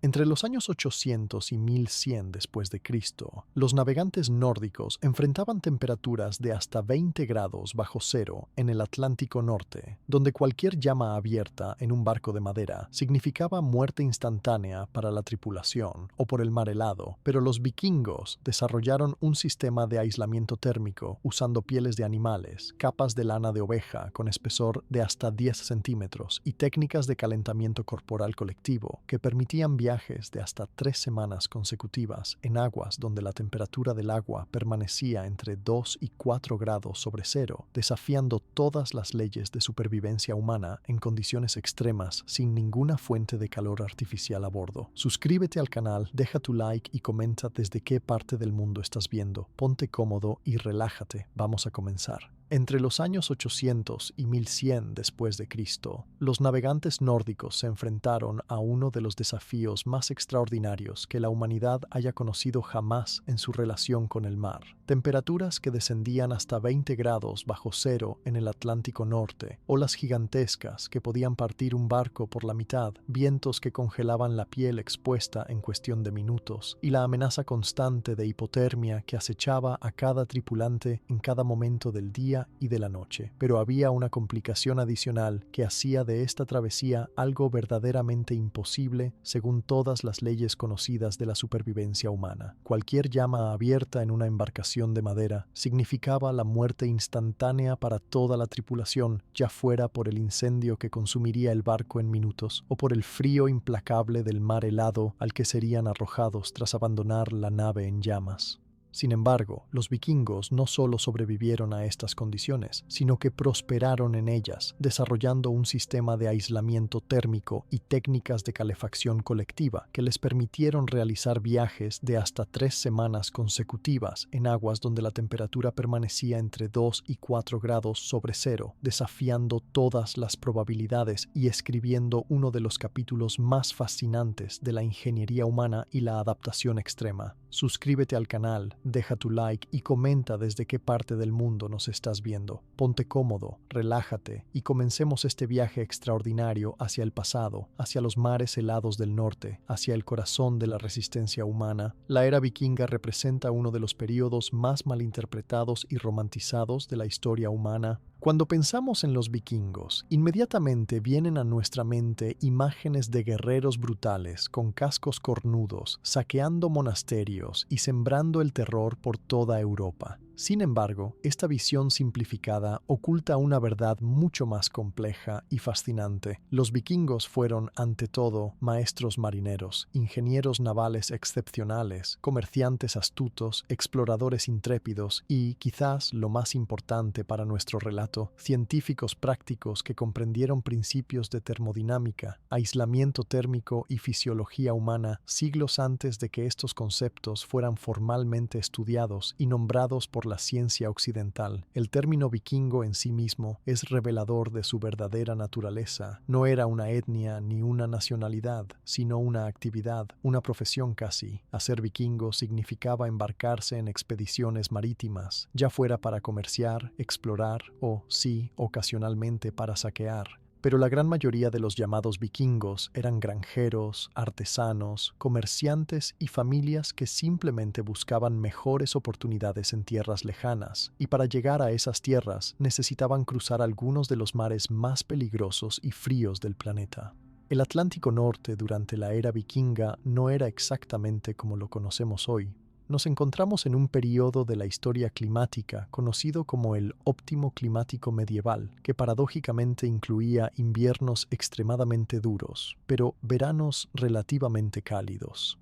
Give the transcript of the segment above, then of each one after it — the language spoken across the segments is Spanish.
Entre los años 800 y 1100 después de Cristo, los navegantes nórdicos enfrentaban temperaturas de hasta 20 grados bajo cero en el Atlántico Norte, donde cualquier llama abierta en un barco de madera significaba muerte instantánea para la tripulación o por el mar helado, pero los vikingos desarrollaron un sistema de aislamiento térmico usando pieles de animales, capas de lana de oveja con espesor de hasta 10 centímetros y técnicas de calentamiento corporal colectivo que permitían viajes de hasta 3 semanas consecutivas en aguas donde la temperatura del agua permanecía entre 2 y 4 grados sobre cero, desafiando todas las leyes de supervivencia humana en condiciones extremas sin ninguna fuente de calor artificial a bordo. Suscríbete al canal, deja tu like y comenta desde qué parte del mundo estás viendo. Ponte cómodo y relájate. Vamos a comenzar. Entre los años 800 y 1100 después de Cristo, los navegantes nórdicos se enfrentaron a uno de los desafíos más extraordinarios que la humanidad haya conocido jamás en su relación con el mar. Temperaturas que descendían hasta 20 grados bajo cero en el Atlántico Norte, olas gigantescas que podían partir un barco por la mitad, vientos que congelaban la piel expuesta en cuestión de minutos, y la amenaza constante de hipotermia que acechaba a cada tripulante en cada momento del día y de la noche. Pero había una complicación adicional que hacía de esta travesía algo verdaderamente imposible según todas las leyes conocidas de la supervivencia humana. Cualquier llama abierta en una embarcación de madera significaba la muerte instantánea para toda la tripulación, ya fuera por el incendio que consumiría el barco en minutos o por el frío implacable del mar helado al que serían arrojados tras abandonar la nave en llamas. Sin embargo, los vikingos no solo sobrevivieron a estas condiciones, sino que prosperaron en ellas, desarrollando un sistema de aislamiento térmico y técnicas de calefacción colectiva que les permitieron realizar viajes de hasta 3 semanas consecutivas en aguas donde la temperatura permanecía entre 2 y 4 grados sobre cero, desafiando todas las probabilidades y escribiendo uno de los capítulos más fascinantes de la ingeniería humana y la adaptación extrema. Suscríbete al canal, deja tu like y comenta desde qué parte del mundo nos estás viendo. Ponte cómodo, relájate y comencemos este viaje extraordinario hacia el pasado, hacia los mares helados del norte, hacia el corazón de la resistencia humana. La era vikinga representa uno de los periodos más malinterpretados y romantizados de la historia humana. Cuando pensamos en los vikingos, inmediatamente vienen a nuestra mente imágenes de guerreros brutales con cascos cornudos, saqueando monasterios y sembrando el terror por toda Europa. Sin embargo, esta visión simplificada oculta una verdad mucho más compleja y fascinante. Los vikingos fueron, ante todo, maestros marineros, ingenieros navales excepcionales, comerciantes astutos, exploradores intrépidos y, quizás lo más importante para nuestro relato, científicos prácticos que comprendieron principios de termodinámica, aislamiento térmico y fisiología humana siglos antes de que estos conceptos fueran formalmente estudiados y nombrados por la ciencia occidental. El término vikingo en sí mismo es revelador de su verdadera naturaleza. No era una etnia ni una nacionalidad, sino una actividad, una profesión casi. Hacer vikingo significaba embarcarse en expediciones marítimas, ya fuera para comerciar, explorar o, sí, ocasionalmente para saquear. Pero la gran mayoría de los llamados vikingos eran granjeros, artesanos, comerciantes y familias que simplemente buscaban mejores oportunidades en tierras lejanas, y para llegar a esas tierras necesitaban cruzar algunos de los mares más peligrosos y fríos del planeta. El Atlántico Norte durante la era vikinga no era exactamente como lo conocemos hoy. Nos encontramos en un período de la historia climática conocido como el óptimo climático medieval, que paradójicamente incluía inviernos extremadamente duros, pero veranos relativamente cálidos.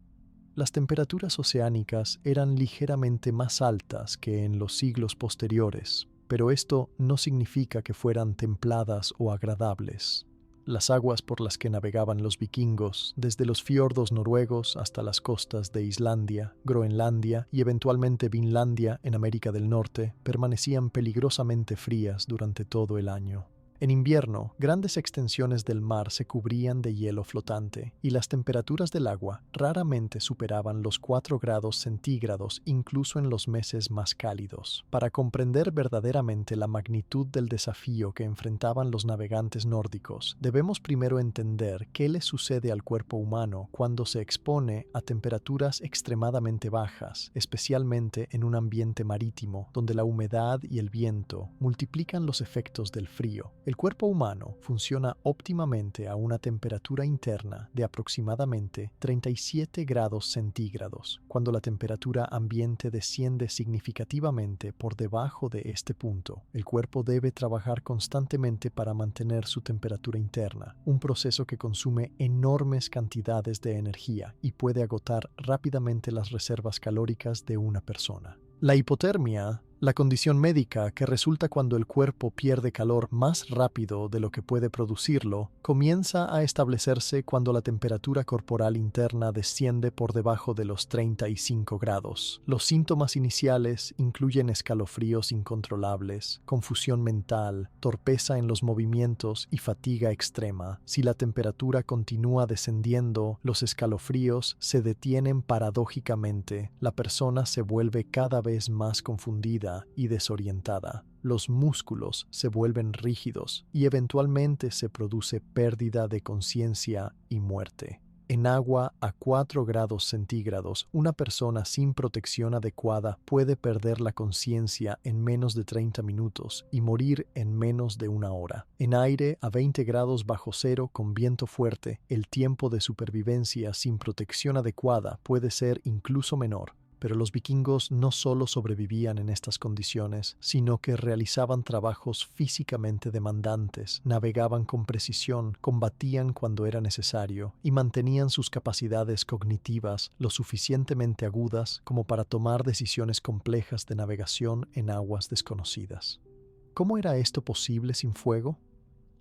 Las temperaturas oceánicas eran ligeramente más altas que en los siglos posteriores, pero esto no significa que fueran templadas o agradables. Las aguas por las que navegaban los vikingos, desde los fiordos noruegos hasta las costas de Islandia, Groenlandia y eventualmente Vinlandia en América del Norte, permanecían peligrosamente frías durante todo el año. En invierno, grandes extensiones del mar se cubrían de hielo flotante y las temperaturas del agua raramente superaban los 4 grados centígrados incluso en los meses más cálidos. Para comprender verdaderamente la magnitud del desafío que enfrentaban los navegantes nórdicos, debemos primero entender qué le sucede al cuerpo humano cuando se expone a temperaturas extremadamente bajas, especialmente en un ambiente marítimo donde la humedad y el viento multiplican los efectos del frío. El cuerpo humano funciona óptimamente a una temperatura interna de aproximadamente 37 grados centígrados. Cuando la temperatura ambiente desciende significativamente por debajo de este punto, el cuerpo debe trabajar constantemente para mantener su temperatura interna, un proceso que consume enormes cantidades de energía y puede agotar rápidamente las reservas calóricas de una persona. La hipotermia, la condición médica que resulta cuando el cuerpo pierde calor más rápido de lo que puede producirlo, comienza a establecerse cuando la temperatura corporal interna desciende por debajo de los 35 grados. Los síntomas iniciales incluyen escalofríos incontrolables, confusión mental, torpeza en los movimientos y fatiga extrema. Si la temperatura continúa descendiendo, los escalofríos se detienen paradójicamente. La persona se vuelve cada vez más confundida y desorientada. Los músculos se vuelven rígidos y eventualmente se produce pérdida de conciencia y muerte. En agua a 4 grados centígrados, una persona sin protección adecuada puede perder la conciencia en menos de 30 minutos y morir en menos de una hora. En aire a 20 grados bajo cero con viento fuerte, el tiempo de supervivencia sin protección adecuada puede ser incluso menor. Pero los vikingos no solo sobrevivían en estas condiciones, sino que realizaban trabajos físicamente demandantes, navegaban con precisión, combatían cuando era necesario y mantenían sus capacidades cognitivas lo suficientemente agudas como para tomar decisiones complejas de navegación en aguas desconocidas. ¿Cómo era esto posible sin fuego?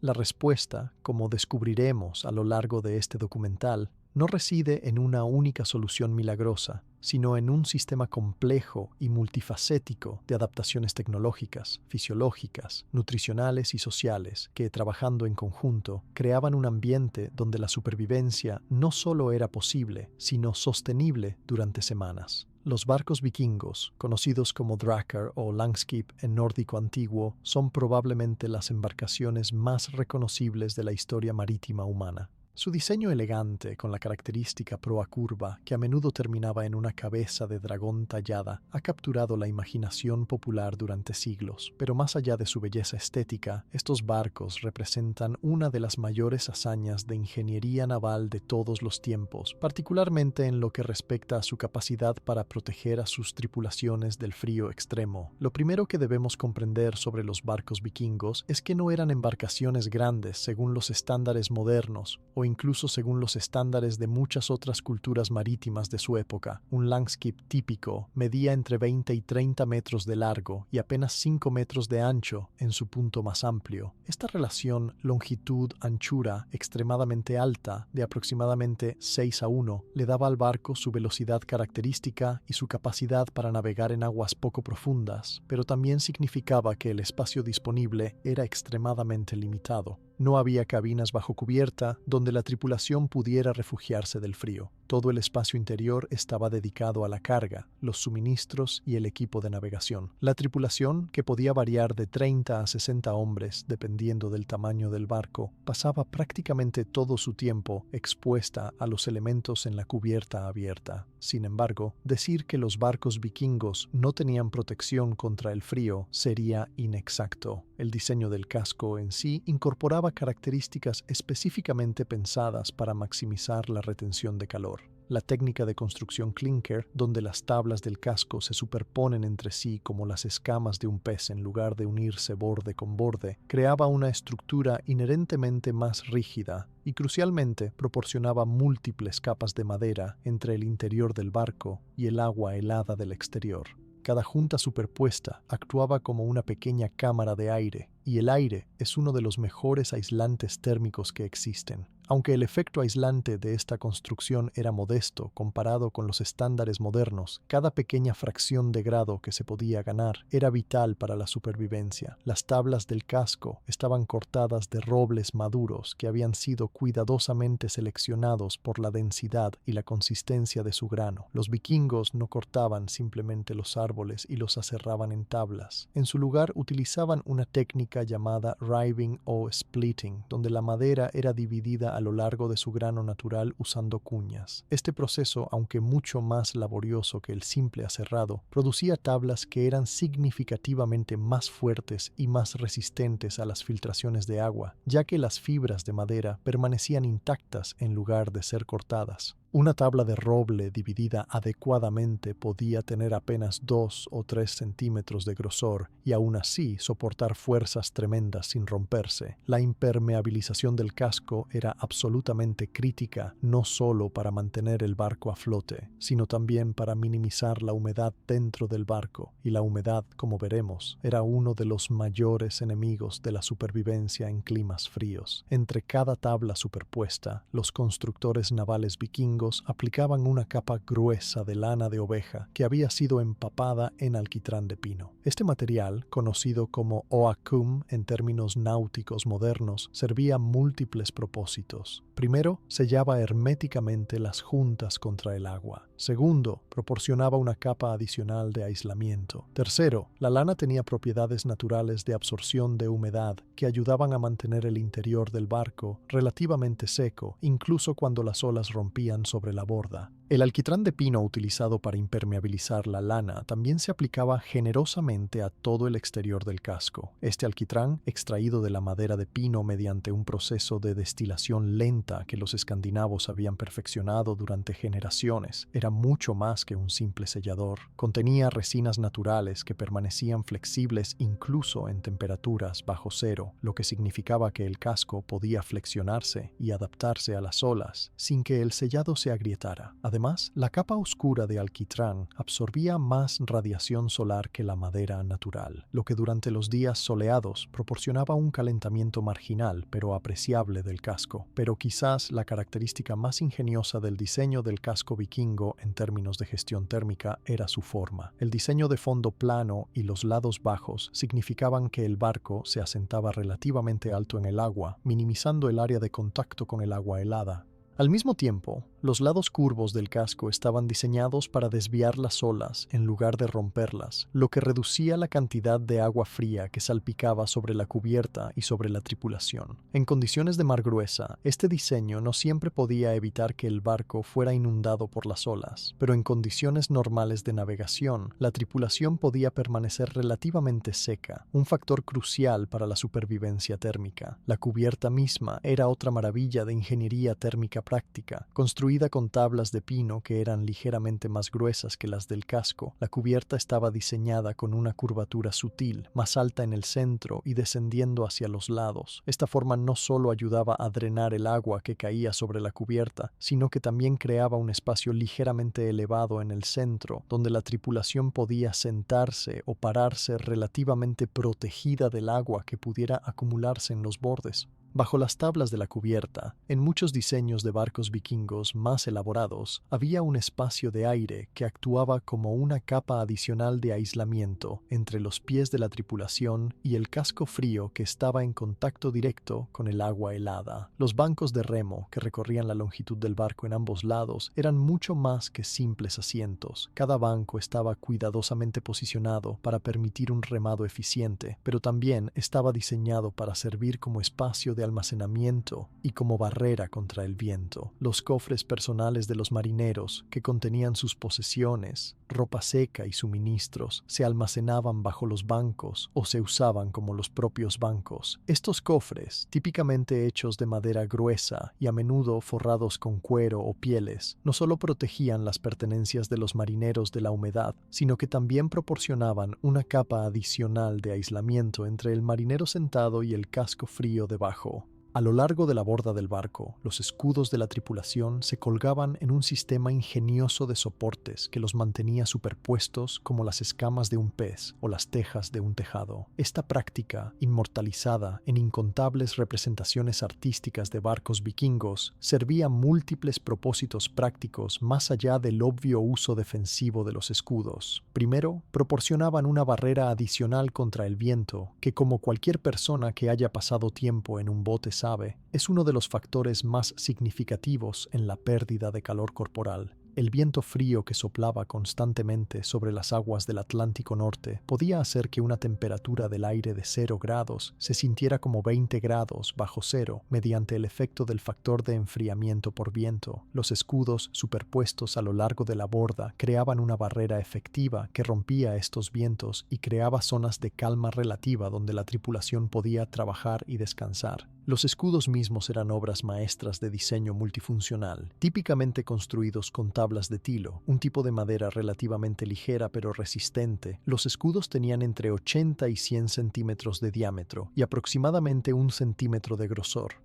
La respuesta, como descubriremos a lo largo de este documental, no reside en una única solución milagrosa, sino en un sistema complejo y multifacético de adaptaciones tecnológicas, fisiológicas, nutricionales y sociales que, trabajando en conjunto, creaban un ambiente donde la supervivencia no solo era posible, sino sostenible durante semanas. Los barcos vikingos, conocidos como drakar o langskip en nórdico antiguo, son probablemente las embarcaciones más reconocibles de la historia marítima humana. Su diseño elegante, con la característica proa curva, que a menudo terminaba en una cabeza de dragón tallada, ha capturado la imaginación popular durante siglos. Pero más allá de su belleza estética, estos barcos representan una de las mayores hazañas de ingeniería naval de todos los tiempos, particularmente en lo que respecta a su capacidad para proteger a sus tripulaciones del frío extremo. Lo primero que debemos comprender sobre los barcos vikingos es que no eran embarcaciones grandes según los estándares modernos, o incluso según los estándares de muchas otras culturas marítimas de su época. Un langskip típico medía entre 20 y 30 metros de largo y apenas 5 metros de ancho en su punto más amplio. Esta relación longitud-anchura extremadamente alta, de aproximadamente 6:1, le daba al barco su velocidad característica y su capacidad para navegar en aguas poco profundas, pero también significaba que el espacio disponible era extremadamente limitado. No había cabinas bajo cubierta donde la tripulación pudiera refugiarse del frío. Todo el espacio interior estaba dedicado a la carga, los suministros y el equipo de navegación. La tripulación, que podía variar de 30 a 60 hombres dependiendo del tamaño del barco, pasaba prácticamente todo su tiempo expuesta a los elementos en la cubierta abierta. Sin embargo, decir que los barcos vikingos no tenían protección contra el frío sería inexacto. El diseño del casco en sí incorporaba características específicamente pensadas para maximizar la retención de calor. La técnica de construcción clinker, donde las tablas del casco se superponen entre sí como las escamas de un pez en lugar de unirse borde con borde, creaba una estructura inherentemente más rígida y, crucialmente, proporcionaba múltiples capas de madera entre el interior del barco y el agua helada del exterior. Cada junta superpuesta actuaba como una pequeña cámara de aire, y el aire es uno de los mejores aislantes térmicos que existen. Aunque el efecto aislante de esta construcción era modesto comparado con los estándares modernos, cada pequeña fracción de grado que se podía ganar era vital para la supervivencia. Las tablas del casco estaban cortadas de robles maduros que habían sido cuidadosamente seleccionados por la densidad y la consistencia de su grano. Los vikingos no cortaban simplemente los árboles y los aserraban en tablas. En su lugar utilizaban una técnica llamada riving o splitting, donde la madera era dividida a lo largo de su grano natural usando cuñas. Este proceso, aunque mucho más laborioso que el simple aserrado, producía tablas que eran significativamente más fuertes y más resistentes a las filtraciones de agua, ya que las fibras de madera permanecían intactas en lugar de ser cortadas. Una tabla de roble dividida adecuadamente podía tener apenas 2 o 3 centímetros de grosor y aún así soportar fuerzas tremendas sin romperse. La impermeabilización del casco era absolutamente crítica, no solo para mantener el barco a flote, sino también para minimizar la humedad dentro del barco, y la humedad, como veremos, era uno de los mayores enemigos de la supervivencia en climas fríos. Entre cada tabla superpuesta, los constructores navales vikingos aplicaban una capa gruesa de lana de oveja que había sido empapada en alquitrán de pino. Este material, conocido como oakum en términos náuticos modernos, servía a múltiples propósitos. Primero, sellaba herméticamente las juntas contra el agua. Segundo, proporcionaba una capa adicional de aislamiento. Tercero, la lana tenía propiedades naturales de absorción de humedad que ayudaban a mantener el interior del barco relativamente seco, incluso cuando las olas rompían sobre la borda. El alquitrán de pino utilizado para impermeabilizar la lana también se aplicaba generosamente a todo el exterior del casco. Este alquitrán, extraído de la madera de pino mediante un proceso de destilación lenta que los escandinavos habían perfeccionado durante generaciones, era mucho más que un simple sellador. Contenía resinas naturales que permanecían flexibles incluso en temperaturas bajo cero, lo que significaba que el casco podía flexionarse y adaptarse a las olas sin que el sellado se agrietara. Además, la capa oscura de alquitrán absorbía más radiación solar que la madera natural, lo que durante los días soleados proporcionaba un calentamiento marginal pero apreciable del casco. Pero quizás la característica más ingeniosa del diseño del casco vikingo en términos de gestión térmica era su forma. El diseño de fondo plano y los lados bajos significaban que el barco se asentaba relativamente alto en el agua, minimizando el área de contacto con el agua helada. Al mismo tiempo, los lados curvos del casco estaban diseñados para desviar las olas en lugar de romperlas, lo que reducía la cantidad de agua fría que salpicaba sobre la cubierta y sobre la tripulación. En condiciones de mar gruesa, este diseño no siempre podía evitar que el barco fuera inundado por las olas, pero en condiciones normales de navegación, la tripulación podía permanecer relativamente seca, un factor crucial para la supervivencia térmica. La cubierta misma era otra maravilla de ingeniería térmica práctica, construida con tablas de pino que eran ligeramente más gruesas que las del casco. La cubierta estaba diseñada con una curvatura sutil, más alta en el centro y descendiendo hacia los lados. Esta forma no solo ayudaba a drenar el agua que caía sobre la cubierta, sino que también creaba un espacio ligeramente elevado en el centro, donde la tripulación podía sentarse o pararse relativamente protegida del agua que pudiera acumularse en los bordes. Bajo las tablas de la cubierta, en muchos diseños de barcos vikingos más elaborados, había un espacio de aire que actuaba como una capa adicional de aislamiento entre los pies de la tripulación y el casco frío que estaba en contacto directo con el agua helada. Los bancos de remo que recorrían la longitud del barco en ambos lados eran mucho más que simples asientos. Cada banco estaba cuidadosamente posicionado para permitir un remado eficiente, pero también estaba diseñado para servir como espacio de almacenamiento y como barrera contra el viento. Los cofres personales de los marineros, que contenían sus posesiones, ropa seca y suministros, se almacenaban bajo los bancos o se usaban como los propios bancos. Estos cofres, típicamente hechos de madera gruesa y a menudo forrados con cuero o pieles, no solo protegían las pertenencias de los marineros de la humedad, sino que también proporcionaban una capa adicional de aislamiento entre el marinero sentado y el casco frío debajo. A lo largo de la borda del barco, los escudos de la tripulación se colgaban en un sistema ingenioso de soportes que los mantenía superpuestos como las escamas de un pez o las tejas de un tejado. Esta práctica, inmortalizada en incontables representaciones artísticas de barcos vikingos, servía a múltiples propósitos prácticos más allá del obvio uso defensivo de los escudos. Primero, proporcionaban una barrera adicional contra el viento, que como cualquier persona que haya pasado tiempo en un bote sabe, es uno de los factores más significativos en la pérdida de calor corporal. El viento frío que soplaba constantemente sobre las aguas del Atlántico Norte podía hacer que una temperatura del aire de 0 grados se sintiera como 20 grados bajo cero mediante el efecto del factor de enfriamiento por viento. Los escudos superpuestos a lo largo de la borda creaban una barrera efectiva que rompía estos vientos y creaba zonas de calma relativa donde la tripulación podía trabajar y descansar. Los escudos mismos eran obras maestras de diseño multifuncional, típicamente construidos con tablas de tilo, un tipo de madera relativamente ligera pero resistente. Los escudos tenían entre 80 y 100 centímetros de diámetro y aproximadamente 1 centímetro de grosor.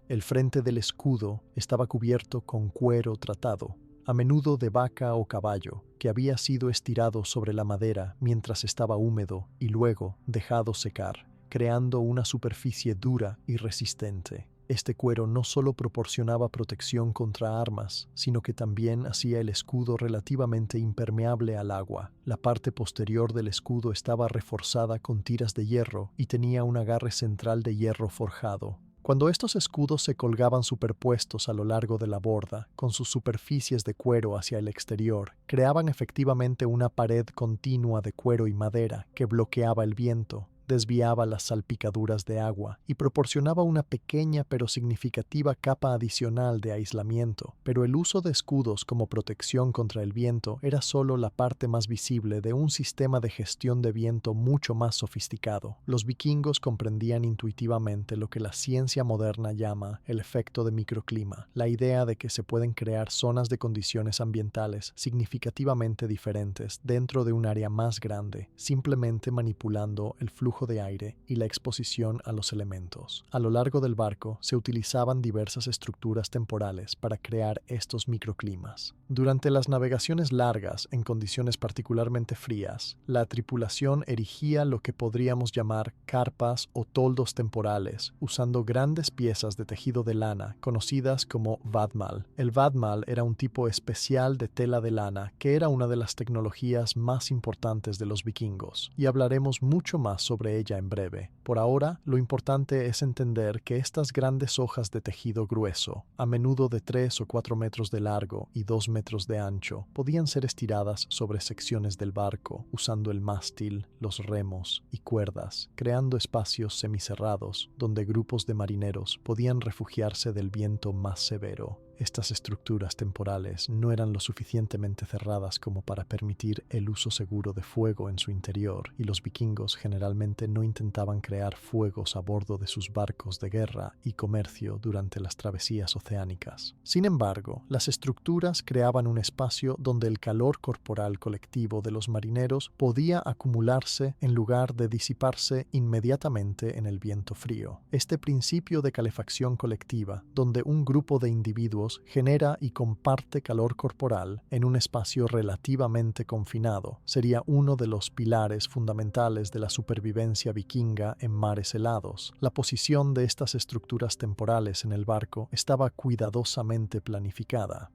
El frente del escudo estaba cubierto con cuero tratado, a menudo de vaca o caballo, que había sido estirado sobre la madera mientras estaba húmedo y luego dejado secar, creando una superficie dura y resistente. Este cuero no solo proporcionaba protección contra armas, sino que también hacía el escudo relativamente impermeable al agua. La parte posterior del escudo estaba reforzada con tiras de hierro y tenía un agarre central de hierro forjado. Cuando estos escudos se colgaban superpuestos a lo largo de la borda, con sus superficies de cuero hacia el exterior, creaban efectivamente una pared continua de cuero y madera que bloqueaba el viento, desviaba las salpicaduras de agua y proporcionaba una pequeña pero significativa capa adicional de aislamiento. Pero el uso de escudos como protección contra el viento era solo la parte más visible de un sistema de gestión de viento mucho más sofisticado. Los vikingos comprendían intuitivamente lo que la ciencia moderna llama el efecto de microclima, la idea de que se pueden crear zonas de condiciones ambientales significativamente diferentes dentro de un área más grande, simplemente manipulando el flujo de aire y la exposición a los elementos. A lo largo del barco se utilizaban diversas estructuras temporales para crear estos microclimas. Durante las navegaciones largas en condiciones particularmente frías, la tripulación erigía lo que podríamos llamar carpas o toldos temporales, usando grandes piezas de tejido de lana conocidas como vadmal. El vadmal era un tipo especial de tela de lana que era una de las tecnologías más importantes de los vikingos, y hablaremos mucho más sobre ella en breve. Por ahora, lo importante es entender que estas grandes hojas de tejido grueso, a menudo de 3 o 4 metros de largo y 2 metros de ancho, podían ser estiradas sobre secciones del barco, usando el mástil, los remos y cuerdas, creando espacios semicerrados donde grupos de marineros podían refugiarse del viento más severo. Estas estructuras temporales no eran lo suficientemente cerradas como para permitir el uso seguro de fuego en su interior, y los vikingos generalmente no intentaban crear fuegos a bordo de sus barcos de guerra y comercio durante las travesías oceánicas. Sin embargo, las estructuras creaban un espacio donde el calor corporal colectivo de los marineros podía acumularse en lugar de disiparse inmediatamente en el viento frío. Este principio de calefacción colectiva, donde un grupo de individuos genera y comparte calor corporal en un espacio relativamente confinado, sería uno de los pilares fundamentales de la supervivencia vikinga en mares helados. La posición de estas estructuras temporales en el barco estaba cuidadosamente planificada.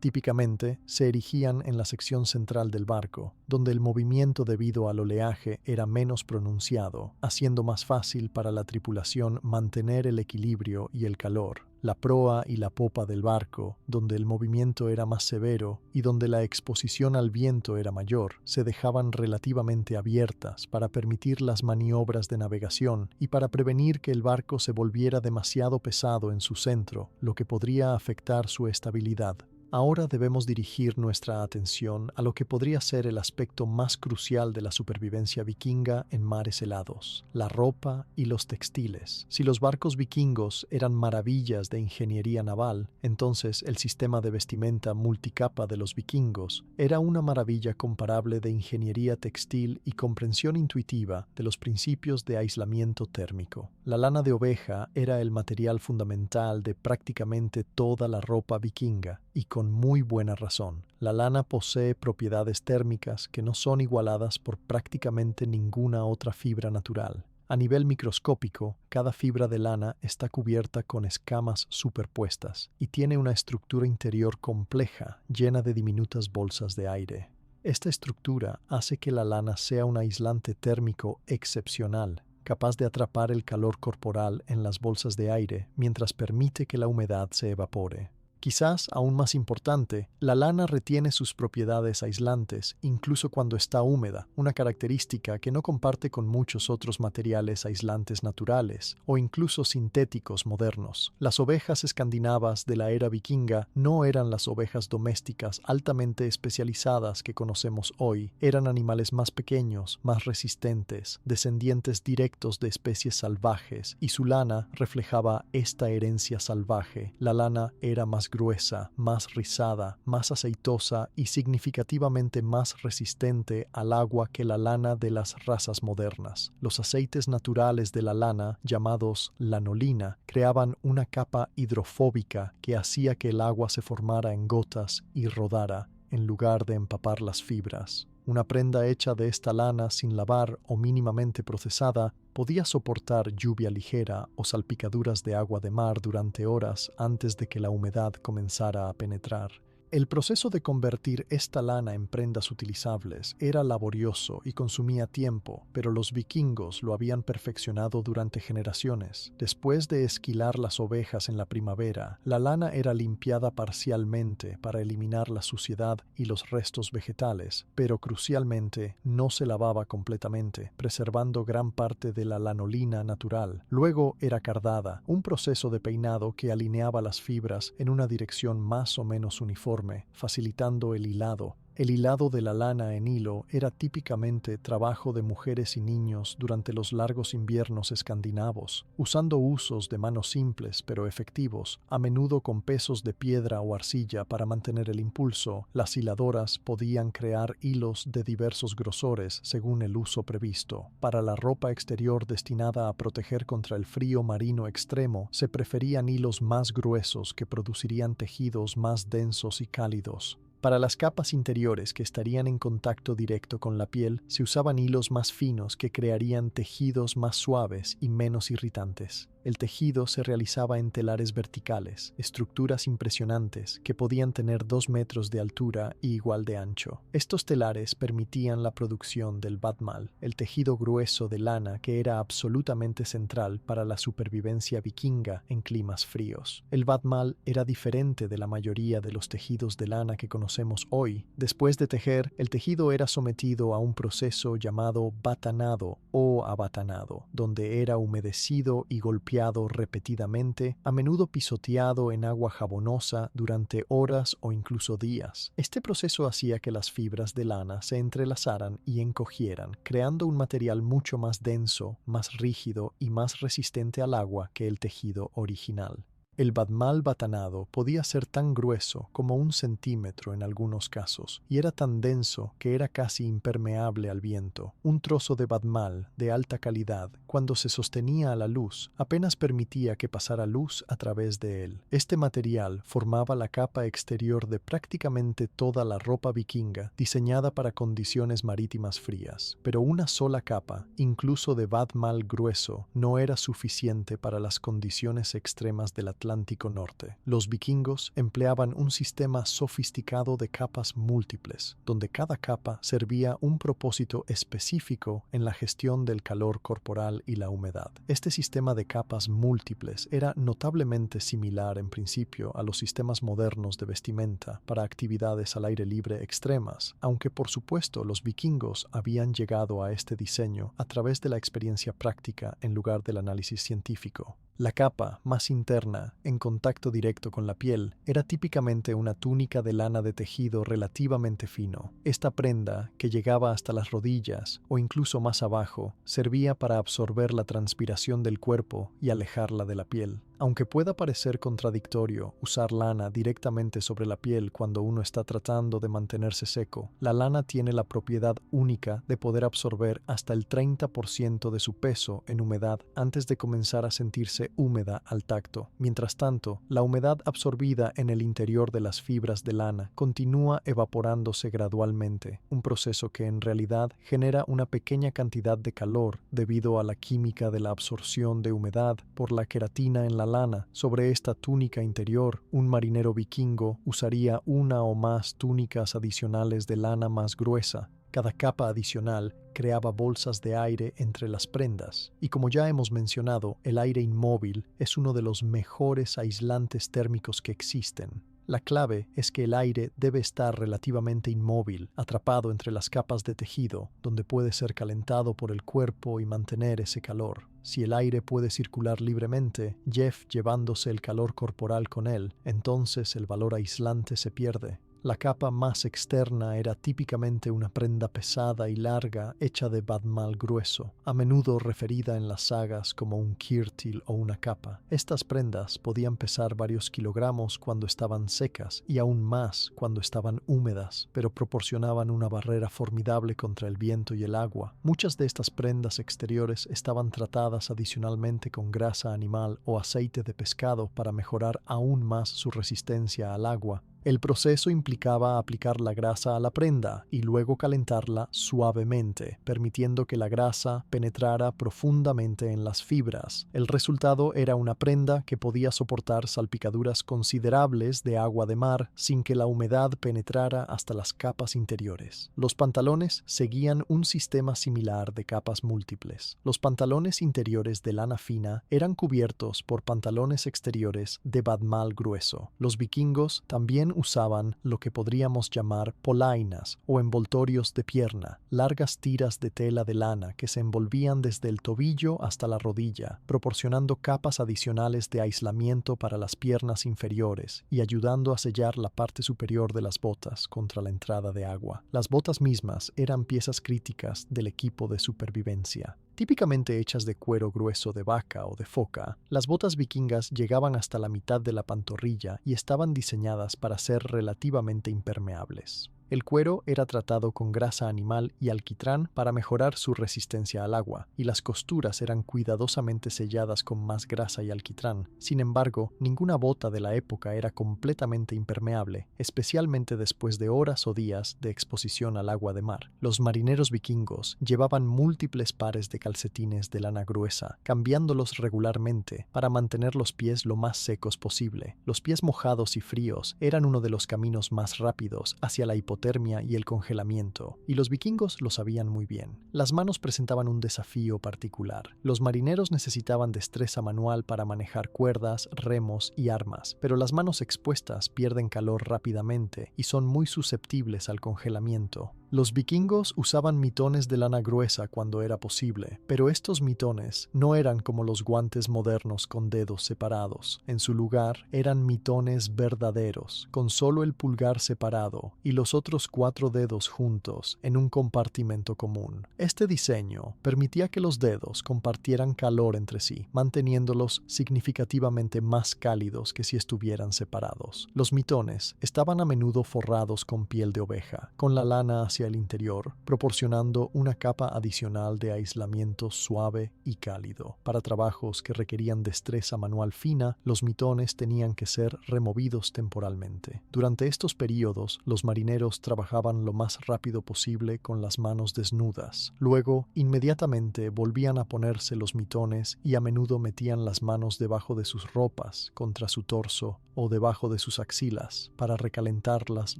Típicamente se erigían en la sección central del barco, donde el movimiento debido al oleaje era menos pronunciado, haciendo más fácil para la tripulación mantener el equilibrio y el calor. La proa y la popa del barco, donde el movimiento era más severo y donde la exposición al viento era mayor, se dejaban relativamente abiertas para permitir las maniobras de navegación y para prevenir que el barco se volviera demasiado pesado en su centro, lo que podría afectar su estabilidad. Ahora debemos dirigir nuestra atención a lo que podría ser el aspecto más crucial de la supervivencia vikinga en mares helados: la ropa y los textiles. Si los barcos vikingos eran maravillas de ingeniería naval, entonces el sistema de vestimenta multicapa de los vikingos era una maravilla comparable de ingeniería textil y comprensión intuitiva de los principios de aislamiento térmico. La lana de oveja era el material fundamental de prácticamente toda la ropa vikinga, y con muy buena razón. La lana posee propiedades térmicas que no son igualadas por prácticamente ninguna otra fibra natural. A nivel microscópico, cada fibra de lana está cubierta con escamas superpuestas y tiene una estructura interior compleja, llena de diminutas bolsas de aire. Esta estructura hace que la lana sea un aislante térmico excepcional, capaz de atrapar el calor corporal en las bolsas de aire mientras permite que la humedad se evapore. Quizás aún más importante, la lana retiene sus propiedades aislantes incluso cuando está húmeda, una característica que no comparte con muchos otros materiales aislantes naturales o incluso sintéticos modernos. Las ovejas escandinavas de la era vikinga no eran las ovejas domésticas altamente especializadas que conocemos hoy. Eran animales más pequeños, más resistentes, descendientes directos de especies salvajes, y su lana reflejaba esta herencia salvaje. La lana era más gruesa, más rizada, más aceitosa y significativamente más resistente al agua que la lana de las razas modernas. Los aceites naturales de la lana, llamados lanolina, creaban una capa hidrofóbica que hacía que el agua se formara en gotas y rodara, en lugar de empapar las fibras. Una prenda hecha de esta lana sin lavar o mínimamente procesada podía soportar lluvia ligera o salpicaduras de agua de mar durante horas antes de que la humedad comenzara a penetrar. El proceso de convertir esta lana en prendas utilizables era laborioso y consumía tiempo, pero los vikingos lo habían perfeccionado durante generaciones. Después de esquilar las ovejas en la primavera, la lana era limpiada parcialmente para eliminar la suciedad y los restos vegetales, pero crucialmente no se lavaba completamente, preservando gran parte de la lanolina natural. Luego era cardada, un proceso de peinado que alineaba las fibras en una dirección más o menos uniforme, facilitando el hilado. El hilado de la lana en hilo era típicamente trabajo de mujeres y niños durante los largos inviernos escandinavos, usando usos de manos simples pero efectivos, a menudo con pesos de piedra o arcilla para mantener el impulso. Las hiladoras podían crear hilos de diversos grosores según el uso previsto. Para la ropa exterior destinada a proteger contra el frío marino extremo, se preferían hilos más gruesos que producirían tejidos más densos y cálidos. Para las capas interiores que estarían en contacto directo con la piel, se usaban hilos más finos que crearían tejidos más suaves y menos irritantes. El tejido se realizaba en telares verticales, estructuras impresionantes que podían tener 2 metros de altura y igual de ancho. Estos telares permitían la producción del vadmal, el tejido grueso de lana que era absolutamente central para la supervivencia vikinga en climas fríos. El vadmal era diferente de la mayoría de los tejidos de lana que conocemos hoy. Después de tejer, el tejido era sometido a un proceso llamado batanado o abatanado, donde era humedecido y golpeado repetidamente, a menudo pisoteado en agua jabonosa durante horas o incluso días. Este proceso hacía que las fibras de lana se entrelazaran y encogieran, creando un material mucho más denso, más rígido y más resistente al agua que el tejido original. El vadmal batanado podía ser tan grueso como 1 centímetro en algunos casos, y era tan denso que era casi impermeable al viento. Un trozo de vadmal de alta calidad, cuando se sostenía a la luz, apenas permitía que pasara luz a través de él. Este material formaba la capa exterior de prácticamente toda la ropa vikinga, diseñada para condiciones marítimas frías. Pero una sola capa, incluso de vadmal grueso, no era suficiente para las condiciones extremas del Atlántico Norte. Los vikingos empleaban un sistema sofisticado de capas múltiples, donde cada capa servía un propósito específico en la gestión del calor corporal y la humedad. Este sistema de capas múltiples era notablemente similar en principio a los sistemas modernos de vestimenta para actividades al aire libre extremas, aunque por supuesto los vikingos habían llegado a este diseño a través de la experiencia práctica en lugar del análisis científico. La capa, más interna, en contacto directo con la piel, era típicamente una túnica de lana de tejido relativamente fino. Esta prenda, que llegaba hasta las rodillas o incluso más abajo, servía para absorber la transpiración del cuerpo y alejarla de la piel. Aunque pueda parecer contradictorio usar lana directamente sobre la piel cuando uno está tratando de mantenerse seco, la lana tiene la propiedad única de poder absorber hasta el 30% de su peso en humedad antes de comenzar a sentirse húmeda al tacto. Mientras tanto, la humedad absorbida en el interior de las fibras de lana continúa evaporándose gradualmente, un proceso que en realidad genera una pequeña cantidad de calor debido a la química de la absorción de humedad por la queratina en la lana. Sobre esta túnica interior, un marinero vikingo usaría una o más túnicas adicionales de lana más gruesa. Cada capa adicional creaba bolsas de aire entre las prendas, y como ya hemos mencionado, el aire inmóvil es uno de los mejores aislantes térmicos que existen. La clave es que el aire debe estar relativamente inmóvil, atrapado entre las capas de tejido, donde puede ser calentado por el cuerpo y mantener ese calor. Si el aire puede circular libremente, llevándose el calor corporal con él, entonces el valor aislante se pierde. La capa más externa era típicamente una prenda pesada y larga hecha de badmal grueso, a menudo referida en las sagas como un kirtil o una capa. Estas prendas podían pesar varios kilogramos cuando estaban secas y aún más cuando estaban húmedas, pero proporcionaban una barrera formidable contra el viento y el agua. Muchas de estas prendas exteriores estaban tratadas adicionalmente con grasa animal o aceite de pescado para mejorar aún más su resistencia al agua. El proceso implicaba aplicar la grasa a la prenda y luego calentarla suavemente, permitiendo que la grasa penetrara profundamente en las fibras. El resultado era una prenda que podía soportar salpicaduras considerables de agua de mar sin que la humedad penetrara hasta las capas interiores. Los pantalones seguían un sistema similar de capas múltiples. Los pantalones interiores de lana fina eran cubiertos por pantalones exteriores de badmal grueso. Los vikingos también usaban lo que podríamos llamar polainas o envoltorios de pierna, largas tiras de tela de lana que se envolvían desde el tobillo hasta la rodilla, proporcionando capas adicionales de aislamiento para las piernas inferiores y ayudando a sellar la parte superior de las botas contra la entrada de agua. Las botas mismas eran piezas críticas del equipo de supervivencia. Típicamente hechas de cuero grueso de vaca o de foca, las botas vikingas llegaban hasta la mitad de la pantorrilla y estaban diseñadas para ser relativamente impermeables. El cuero era tratado con grasa animal y alquitrán para mejorar su resistencia al agua, y las costuras eran cuidadosamente selladas con más grasa y alquitrán. Sin embargo, ninguna bota de la época era completamente impermeable, especialmente después de horas o días de exposición al agua de mar. Los marineros vikingos llevaban múltiples pares de calcetines de lana gruesa, cambiándolos regularmente para mantener los pies lo más secos posible. Los pies mojados y fríos eran uno de los caminos más rápidos hacia la hipotermia y el congelamiento, y los vikingos lo sabían muy bien. Las manos presentaban un desafío particular. Los marineros necesitaban destreza manual para manejar cuerdas, remos y armas, pero las manos expuestas pierden calor rápidamente y son muy susceptibles al congelamiento. Los vikingos usaban mitones de lana gruesa cuando era posible, pero estos mitones no eran como los guantes modernos con dedos separados. En su lugar, eran mitones verdaderos, con solo el pulgar separado y los otros 4 dedos juntos en un compartimento común. Este diseño permitía que los dedos compartieran calor entre sí, manteniéndolos significativamente más cálidos que si estuvieran separados. Los mitones estaban a menudo forrados con piel de oveja, con la lana hacia el interior, proporcionando una capa adicional de aislamiento suave y cálido. Para trabajos que requerían destreza manual fina, los mitones tenían que ser removidos temporalmente. Durante estos periodos, los marineros trabajaban lo más rápido posible con las manos desnudas. Luego, inmediatamente volvían a ponerse los mitones y a menudo metían las manos debajo de sus ropas, contra su torso o debajo de sus axilas, para recalentarlas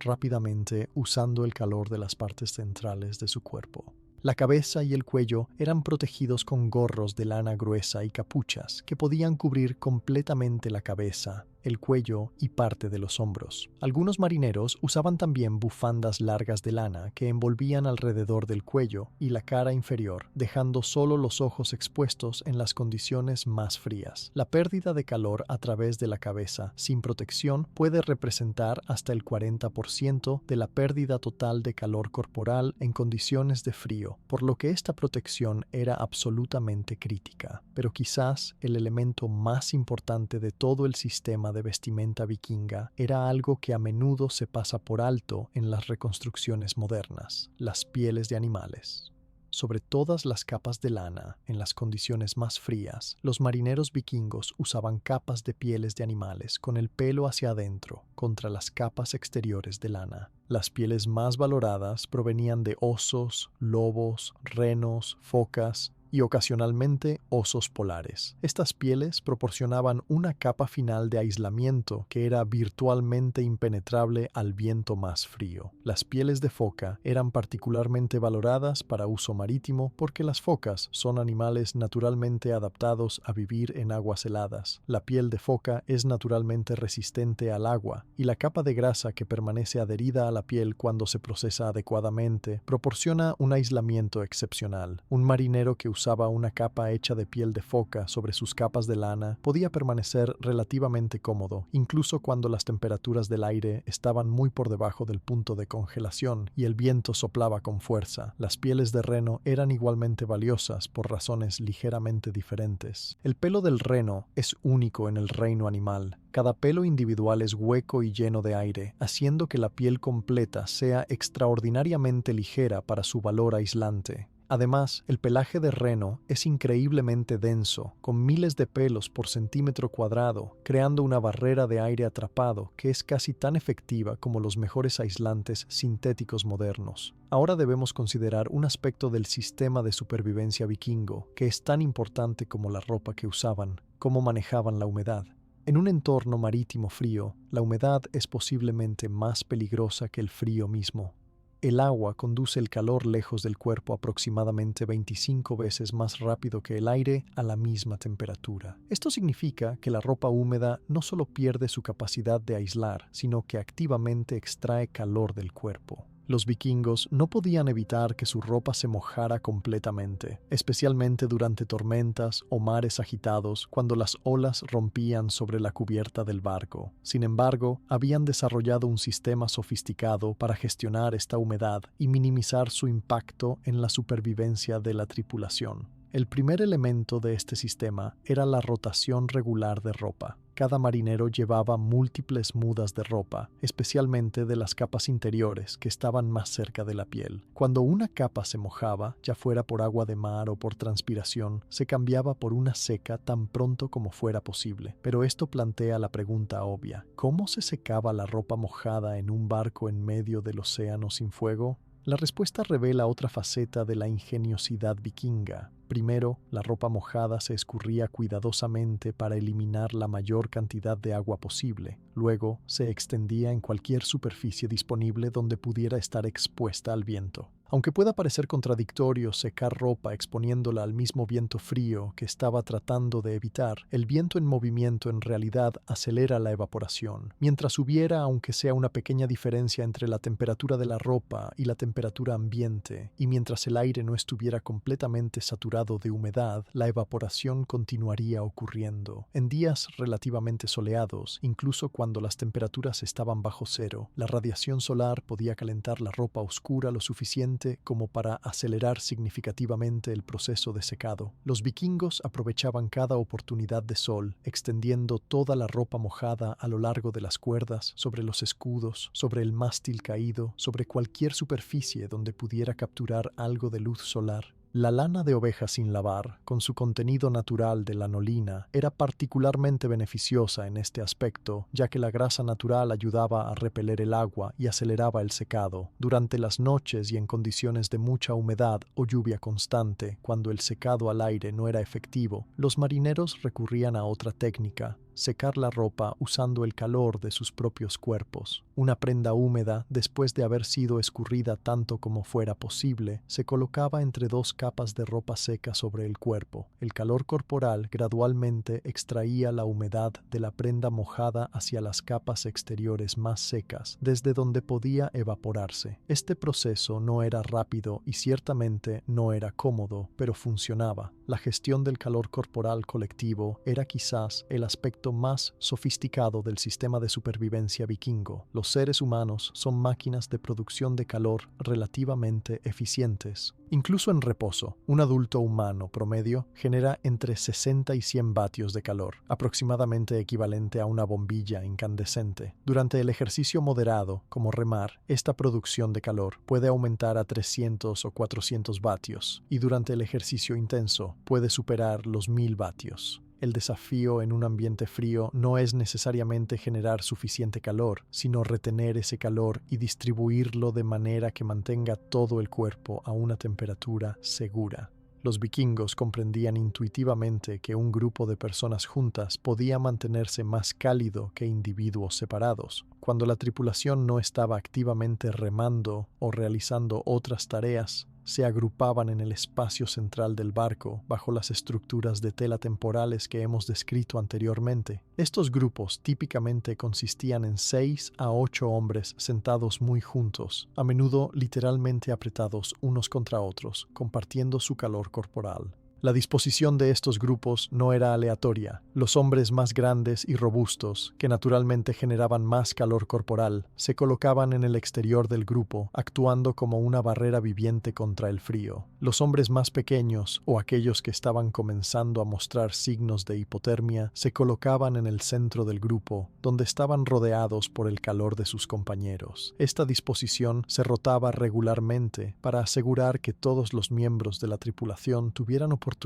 rápidamente usando el calor de las partes centrales de su cuerpo. La cabeza y el cuello eran protegidos con gorros de lana gruesa y capuchas que podían cubrir completamente la cabeza. el cuello y parte de los hombros. Algunos marineros usaban también bufandas largas de lana que envolvían alrededor del cuello y la cara inferior, dejando solo los ojos expuestos en las condiciones más frías. La pérdida de calor a través de la cabeza sin protección puede representar hasta el 40% de la pérdida total de calor corporal en condiciones de frío, por lo que esta protección era absolutamente crítica. Pero quizás el elemento más importante de todo el sistema de vestimenta vikinga era algo que a menudo se pasa por alto en las reconstrucciones modernas: las pieles de animales. Sobre todas las capas de lana, en las condiciones más frías, los marineros vikingos usaban capas de pieles de animales con el pelo hacia adentro, contra las capas exteriores de lana. Las pieles más valoradas provenían de osos, lobos, renos, focas y ocasionalmente osos polares. Estas pieles proporcionaban una capa final de aislamiento que era virtualmente impenetrable al viento más frío. Las pieles de foca eran particularmente valoradas para uso marítimo porque las focas son animales naturalmente adaptados a vivir en aguas heladas. La piel de foca es naturalmente resistente al agua y la capa de grasa que permanece adherida a la piel cuando se procesa adecuadamente proporciona un aislamiento excepcional. Un marinero que usaba una capa hecha de piel de foca sobre sus capas de lana podía permanecer relativamente cómodo, incluso cuando las temperaturas del aire estaban muy por debajo del punto de congelación y el viento soplaba con fuerza. Las pieles de reno eran igualmente valiosas por razones ligeramente diferentes. El pelo del reno es único en el reino animal. Cada pelo individual es hueco y lleno de aire, haciendo que la piel completa sea extraordinariamente ligera para su valor aislante. Además, el pelaje de reno es increíblemente denso, con miles de pelos por centímetro cuadrado, creando una barrera de aire atrapado que es casi tan efectiva como los mejores aislantes sintéticos modernos. Ahora debemos considerar un aspecto del sistema de supervivencia vikingo que es tan importante como la ropa que usaban: cómo manejaban la humedad. En un entorno marítimo frío, la humedad es posiblemente más peligrosa que el frío mismo. El agua conduce el calor lejos del cuerpo aproximadamente 25 veces más rápido que el aire a la misma temperatura. Esto significa que la ropa húmeda no solo pierde su capacidad de aislar, sino que activamente extrae calor del cuerpo. Los vikingos no podían evitar que su ropa se mojara completamente, especialmente durante tormentas o mares agitados cuando las olas rompían sobre la cubierta del barco. Sin embargo, habían desarrollado un sistema sofisticado para gestionar esta humedad y minimizar su impacto en la supervivencia de la tripulación. El primer elemento de este sistema era la rotación regular de ropa. Cada marinero llevaba múltiples mudas de ropa, especialmente de las capas interiores que estaban más cerca de la piel. Cuando una capa se mojaba, ya fuera por agua de mar o por transpiración, se cambiaba por una seca tan pronto como fuera posible. Pero esto plantea la pregunta obvia: ¿cómo se secaba la ropa mojada en un barco en medio del océano sin fuego? La respuesta revela otra faceta de la ingeniosidad vikinga. Primero, la ropa mojada se escurría cuidadosamente para eliminar la mayor cantidad de agua posible. Luego, se extendía en cualquier superficie disponible donde pudiera estar expuesta al viento. Aunque pueda parecer contradictorio secar ropa exponiéndola al mismo viento frío que estaba tratando de evitar, el viento en movimiento en realidad acelera la evaporación. Mientras hubiera, aunque sea una pequeña diferencia entre la temperatura de la ropa y la temperatura ambiente, y mientras el aire no estuviera completamente saturado de humedad, la evaporación continuaría ocurriendo. En días relativamente soleados, incluso cuando las temperaturas estaban bajo cero, la radiación solar podía calentar la ropa oscura lo suficiente como para acelerar significativamente el proceso de secado. Los vikingos aprovechaban cada oportunidad de sol, extendiendo toda la ropa mojada a lo largo de las cuerdas, sobre los escudos, sobre el mástil caído, sobre cualquier superficie donde pudiera capturar algo de luz solar. La lana de oveja sin lavar, con su contenido natural de lanolina, era particularmente beneficiosa en este aspecto, ya que la grasa natural ayudaba a repeler el agua y aceleraba el secado. Durante las noches y en condiciones de mucha humedad o lluvia constante, cuando el secado al aire no era efectivo, los marineros recurrían a otra técnica: secar la ropa usando el calor de sus propios cuerpos. Una prenda húmeda, después de haber sido escurrida tanto como fuera posible, se colocaba entre dos capas de ropa seca sobre el cuerpo. El calor corporal gradualmente extraía la humedad de la prenda mojada hacia las capas exteriores más secas, desde donde podía evaporarse. Este proceso no era rápido y ciertamente no era cómodo, pero funcionaba. La gestión del calor corporal colectivo era quizás el aspecto más sofisticado del sistema de supervivencia vikingo. Los seres humanos son máquinas de producción de calor relativamente eficientes. Incluso en reposo, un adulto humano promedio genera entre 60 y 100 vatios de calor, aproximadamente equivalente a una bombilla incandescente. Durante el ejercicio moderado, como remar, esta producción de calor puede aumentar a 300 o 400 vatios, y durante el ejercicio intenso puede superar los 1000 vatios. El desafío en un ambiente frío no es necesariamente generar suficiente calor, sino retener ese calor y distribuirlo de manera que mantenga todo el cuerpo a una temperatura segura. Los vikingos comprendían intuitivamente que un grupo de personas juntas podía mantenerse más cálido que individuos separados. Cuando la tripulación no estaba activamente remando o realizando otras tareas, se agrupaban en el espacio central del barco bajo las estructuras de tela temporales que hemos descrito anteriormente. Estos grupos típicamente consistían en 6 a 8 hombres sentados muy juntos, a menudo literalmente apretados unos contra otros, compartiendo su calor corporal. La disposición de estos grupos no era aleatoria. Los hombres más grandes y robustos, que naturalmente generaban más calor corporal, se colocaban en el exterior del grupo, actuando como una barrera viviente contra el frío. Los hombres más pequeños, o aquellos que estaban comenzando a mostrar signos de hipotermia, se colocaban en el centro del grupo, donde estaban rodeados por el calor de sus compañeros. Esta disposición se rotaba regularmente para asegurar que todos los miembros de la tripulación tuvieran oportunidad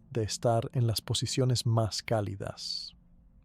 de estar en las posiciones más cálidas.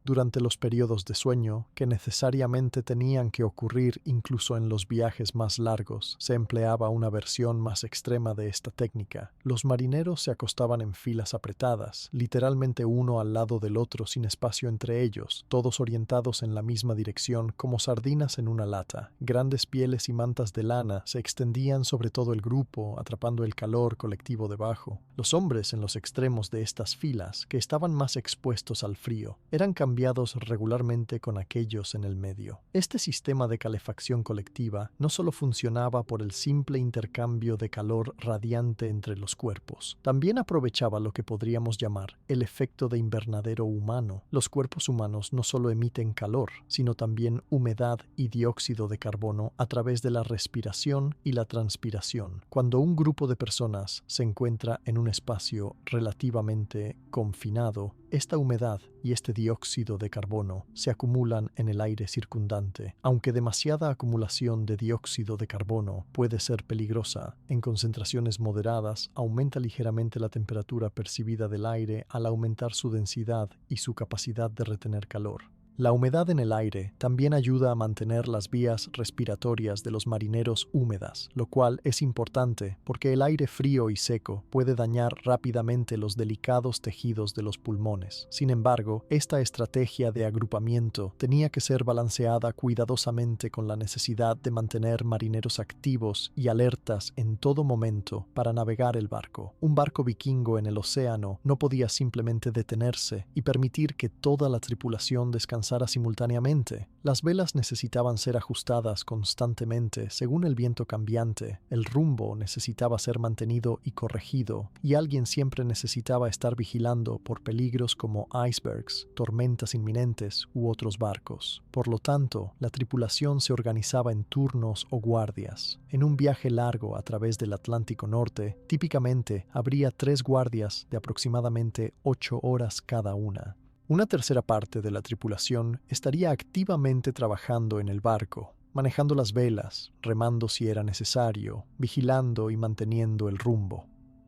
Durante los periodos de sueño, que necesariamente tenían que ocurrir incluso en los viajes más largos, se empleaba una versión más extrema de esta técnica. Los marineros se acostaban en filas apretadas, literalmente uno al lado del otro sin espacio entre ellos, todos orientados en la misma dirección como sardinas en una lata. Grandes pieles y mantas de lana se extendían sobre todo el grupo, atrapando el calor colectivo debajo. Los hombres en los extremos de estas filas, que estaban más expuestos al frío, eran cambiados regularmente con aquellos en el medio. Este sistema de calefacción colectiva no solo funcionaba por el simple intercambio de calor radiante entre los cuerpos, también aprovechaba lo que podríamos llamar el efecto de invernadero humano. Los cuerpos humanos no solo emiten calor, sino también humedad y dióxido de carbono a través de la respiración y la transpiración. Cuando un grupo de personas se encuentra en un espacio relativamente confinado, esta humedad y este dióxido de carbono se acumulan en el aire circundante. Aunque demasiada acumulación de dióxido de carbono puede ser peligrosa, en concentraciones moderadas aumenta ligeramente la temperatura percibida del aire al aumentar su densidad y su capacidad de retener calor. La humedad en el aire también ayuda a mantener las vías respiratorias de los marineros húmedas, lo cual es importante porque el aire frío y seco puede dañar rápidamente los delicados tejidos de los pulmones. Sin embargo, esta estrategia de agrupamiento tenía que ser balanceada cuidadosamente con la necesidad de mantener marineros activos y alertas en todo momento para navegar el barco. Un barco vikingo en el océano no podía simplemente detenerse y permitir que toda la tripulación descansara simultáneamente. Las velas necesitaban ser ajustadas constantemente según el viento cambiante, el rumbo necesitaba ser mantenido y corregido, y alguien siempre necesitaba estar vigilando por peligros como icebergs, tormentas inminentes u otros barcos. Por lo tanto, la tripulación se organizaba en turnos o guardias. En un viaje largo a través del Atlántico Norte, típicamente habría 3 guardias de aproximadamente 8 horas cada una. Una tercera parte de la tripulación estaría activamente trabajando en el barco, manejando las velas, remando si era necesario, vigilando y manteniendo el rumbo.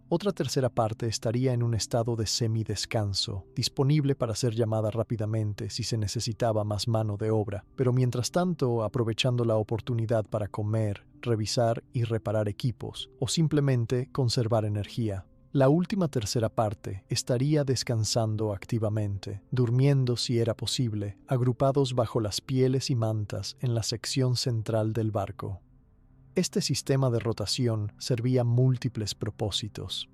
Otra tercera parte estaría en un estado de semidescanso, disponible para ser llamada rápidamente si se necesitaba más mano de obra, pero mientras tanto aprovechando la oportunidad para comer, revisar y reparar equipos, o simplemente conservar energía. La última tercera parte estaría descansando activamente, durmiendo si era posible, agrupados bajo las pieles y mantas en la sección central del barco. Este sistema de rotación servía a múltiples propósitos.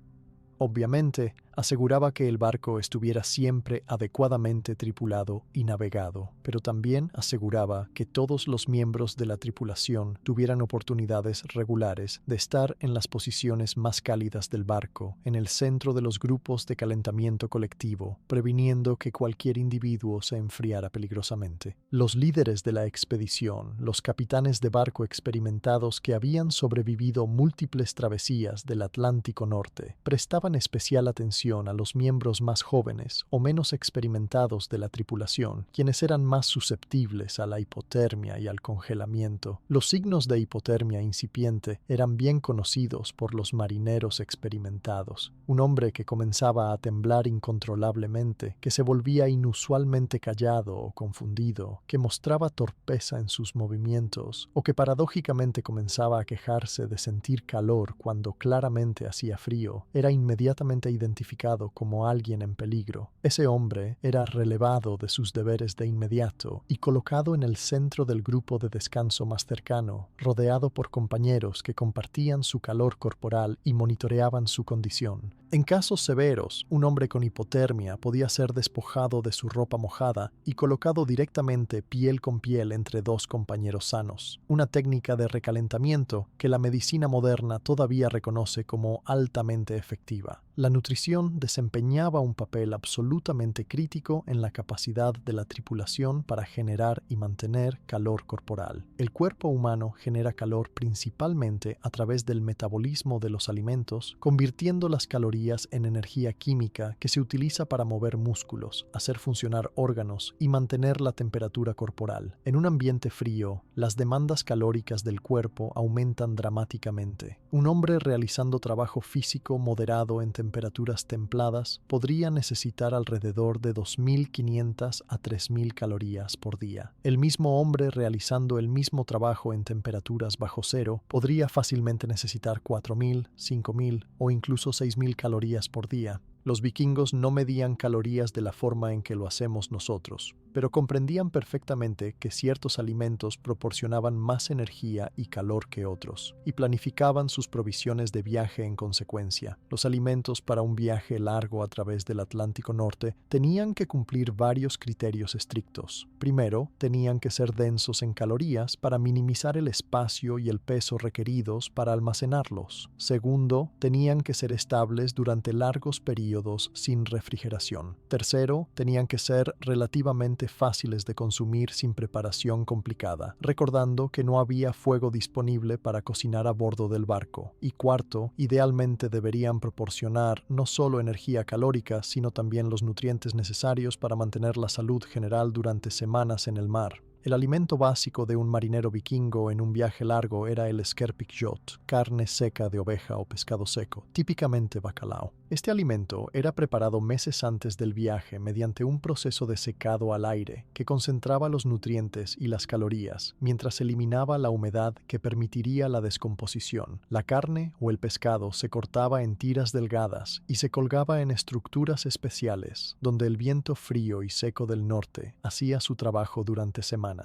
Obviamente, aseguraba que el barco estuviera siempre adecuadamente tripulado y navegado, pero también aseguraba que todos los miembros de la tripulación tuvieran oportunidades regulares de estar en las posiciones más cálidas del barco, en el centro de los grupos de calentamiento colectivo, previniendo que cualquier individuo se enfriara peligrosamente. Los líderes de la expedición, los capitanes de barco experimentados que habían sobrevivido múltiples travesías del Atlántico Norte, prestaban especial atención a los miembros más jóvenes o menos experimentados de la tripulación, quienes eran más susceptibles a la hipotermia y al congelamiento. Los signos de hipotermia incipiente eran bien conocidos por los marineros experimentados. Un hombre que comenzaba a temblar incontrolablemente, que se volvía inusualmente callado o confundido, que mostraba torpeza en sus movimientos, o que paradójicamente comenzaba a quejarse de sentir calor cuando claramente hacía frío, era inmediatamente identificado como alguien en peligro. Ese hombre era relevado de sus deberes de inmediato y colocado en el centro del grupo de descanso más cercano, rodeado por compañeros que compartían su calor corporal y monitoreaban su condición. En casos severos, un hombre con hipotermia podía ser despojado de su ropa mojada y colocado directamente piel con piel entre dos compañeros sanos, una técnica de recalentamiento que la medicina moderna todavía reconoce como altamente efectiva. La nutrición desempeñaba un papel absolutamente crítico en la capacidad de la tripulación para generar y mantener calor corporal. El cuerpo humano genera calor principalmente a través del metabolismo de los alimentos, convirtiendo las calorías en energía química que se utiliza para mover músculos, hacer funcionar órganos y mantener la temperatura corporal. En un ambiente frío, las demandas calóricas del cuerpo aumentan dramáticamente. Un hombre realizando trabajo físico moderado en temperaturas templadas podría necesitar alrededor de 2.500 a 3.000 calorías por día. El mismo hombre realizando el mismo trabajo en temperaturas bajo cero podría fácilmente necesitar 4.000, 5.000 o incluso 6.000 calorías por día. Los vikingos no medían calorías de la forma en que lo hacemos nosotros, pero comprendían perfectamente que ciertos alimentos proporcionaban más energía y calor que otros, y planificaban sus provisiones de viaje en consecuencia. Los alimentos para un viaje largo a través del Atlántico Norte tenían que cumplir varios criterios estrictos. Primero, tenían que ser densos en calorías para minimizar el espacio y el peso requeridos para almacenarlos. Segundo, tenían que ser estables durante largos periodos sin refrigeración. Tercero, tenían que ser relativamente fáciles de consumir sin preparación complicada, recordando que no había fuego disponible para cocinar a bordo del barco. Y cuarto, idealmente deberían proporcionar no solo energía calórica, sino también los nutrientes necesarios para mantener la salud general durante semanas en el mar. El alimento básico de un marinero vikingo en un viaje largo era el skerpikjot, carne seca de oveja o pescado seco, típicamente bacalao. Este alimento era preparado meses antes del viaje mediante un proceso de secado al aire que concentraba los nutrientes y las calorías, mientras eliminaba la humedad que permitiría la descomposición. La carne o el pescado se cortaba en tiras delgadas y se colgaba en estructuras especiales, donde el viento frío y seco del norte hacía su trabajo durante semanas.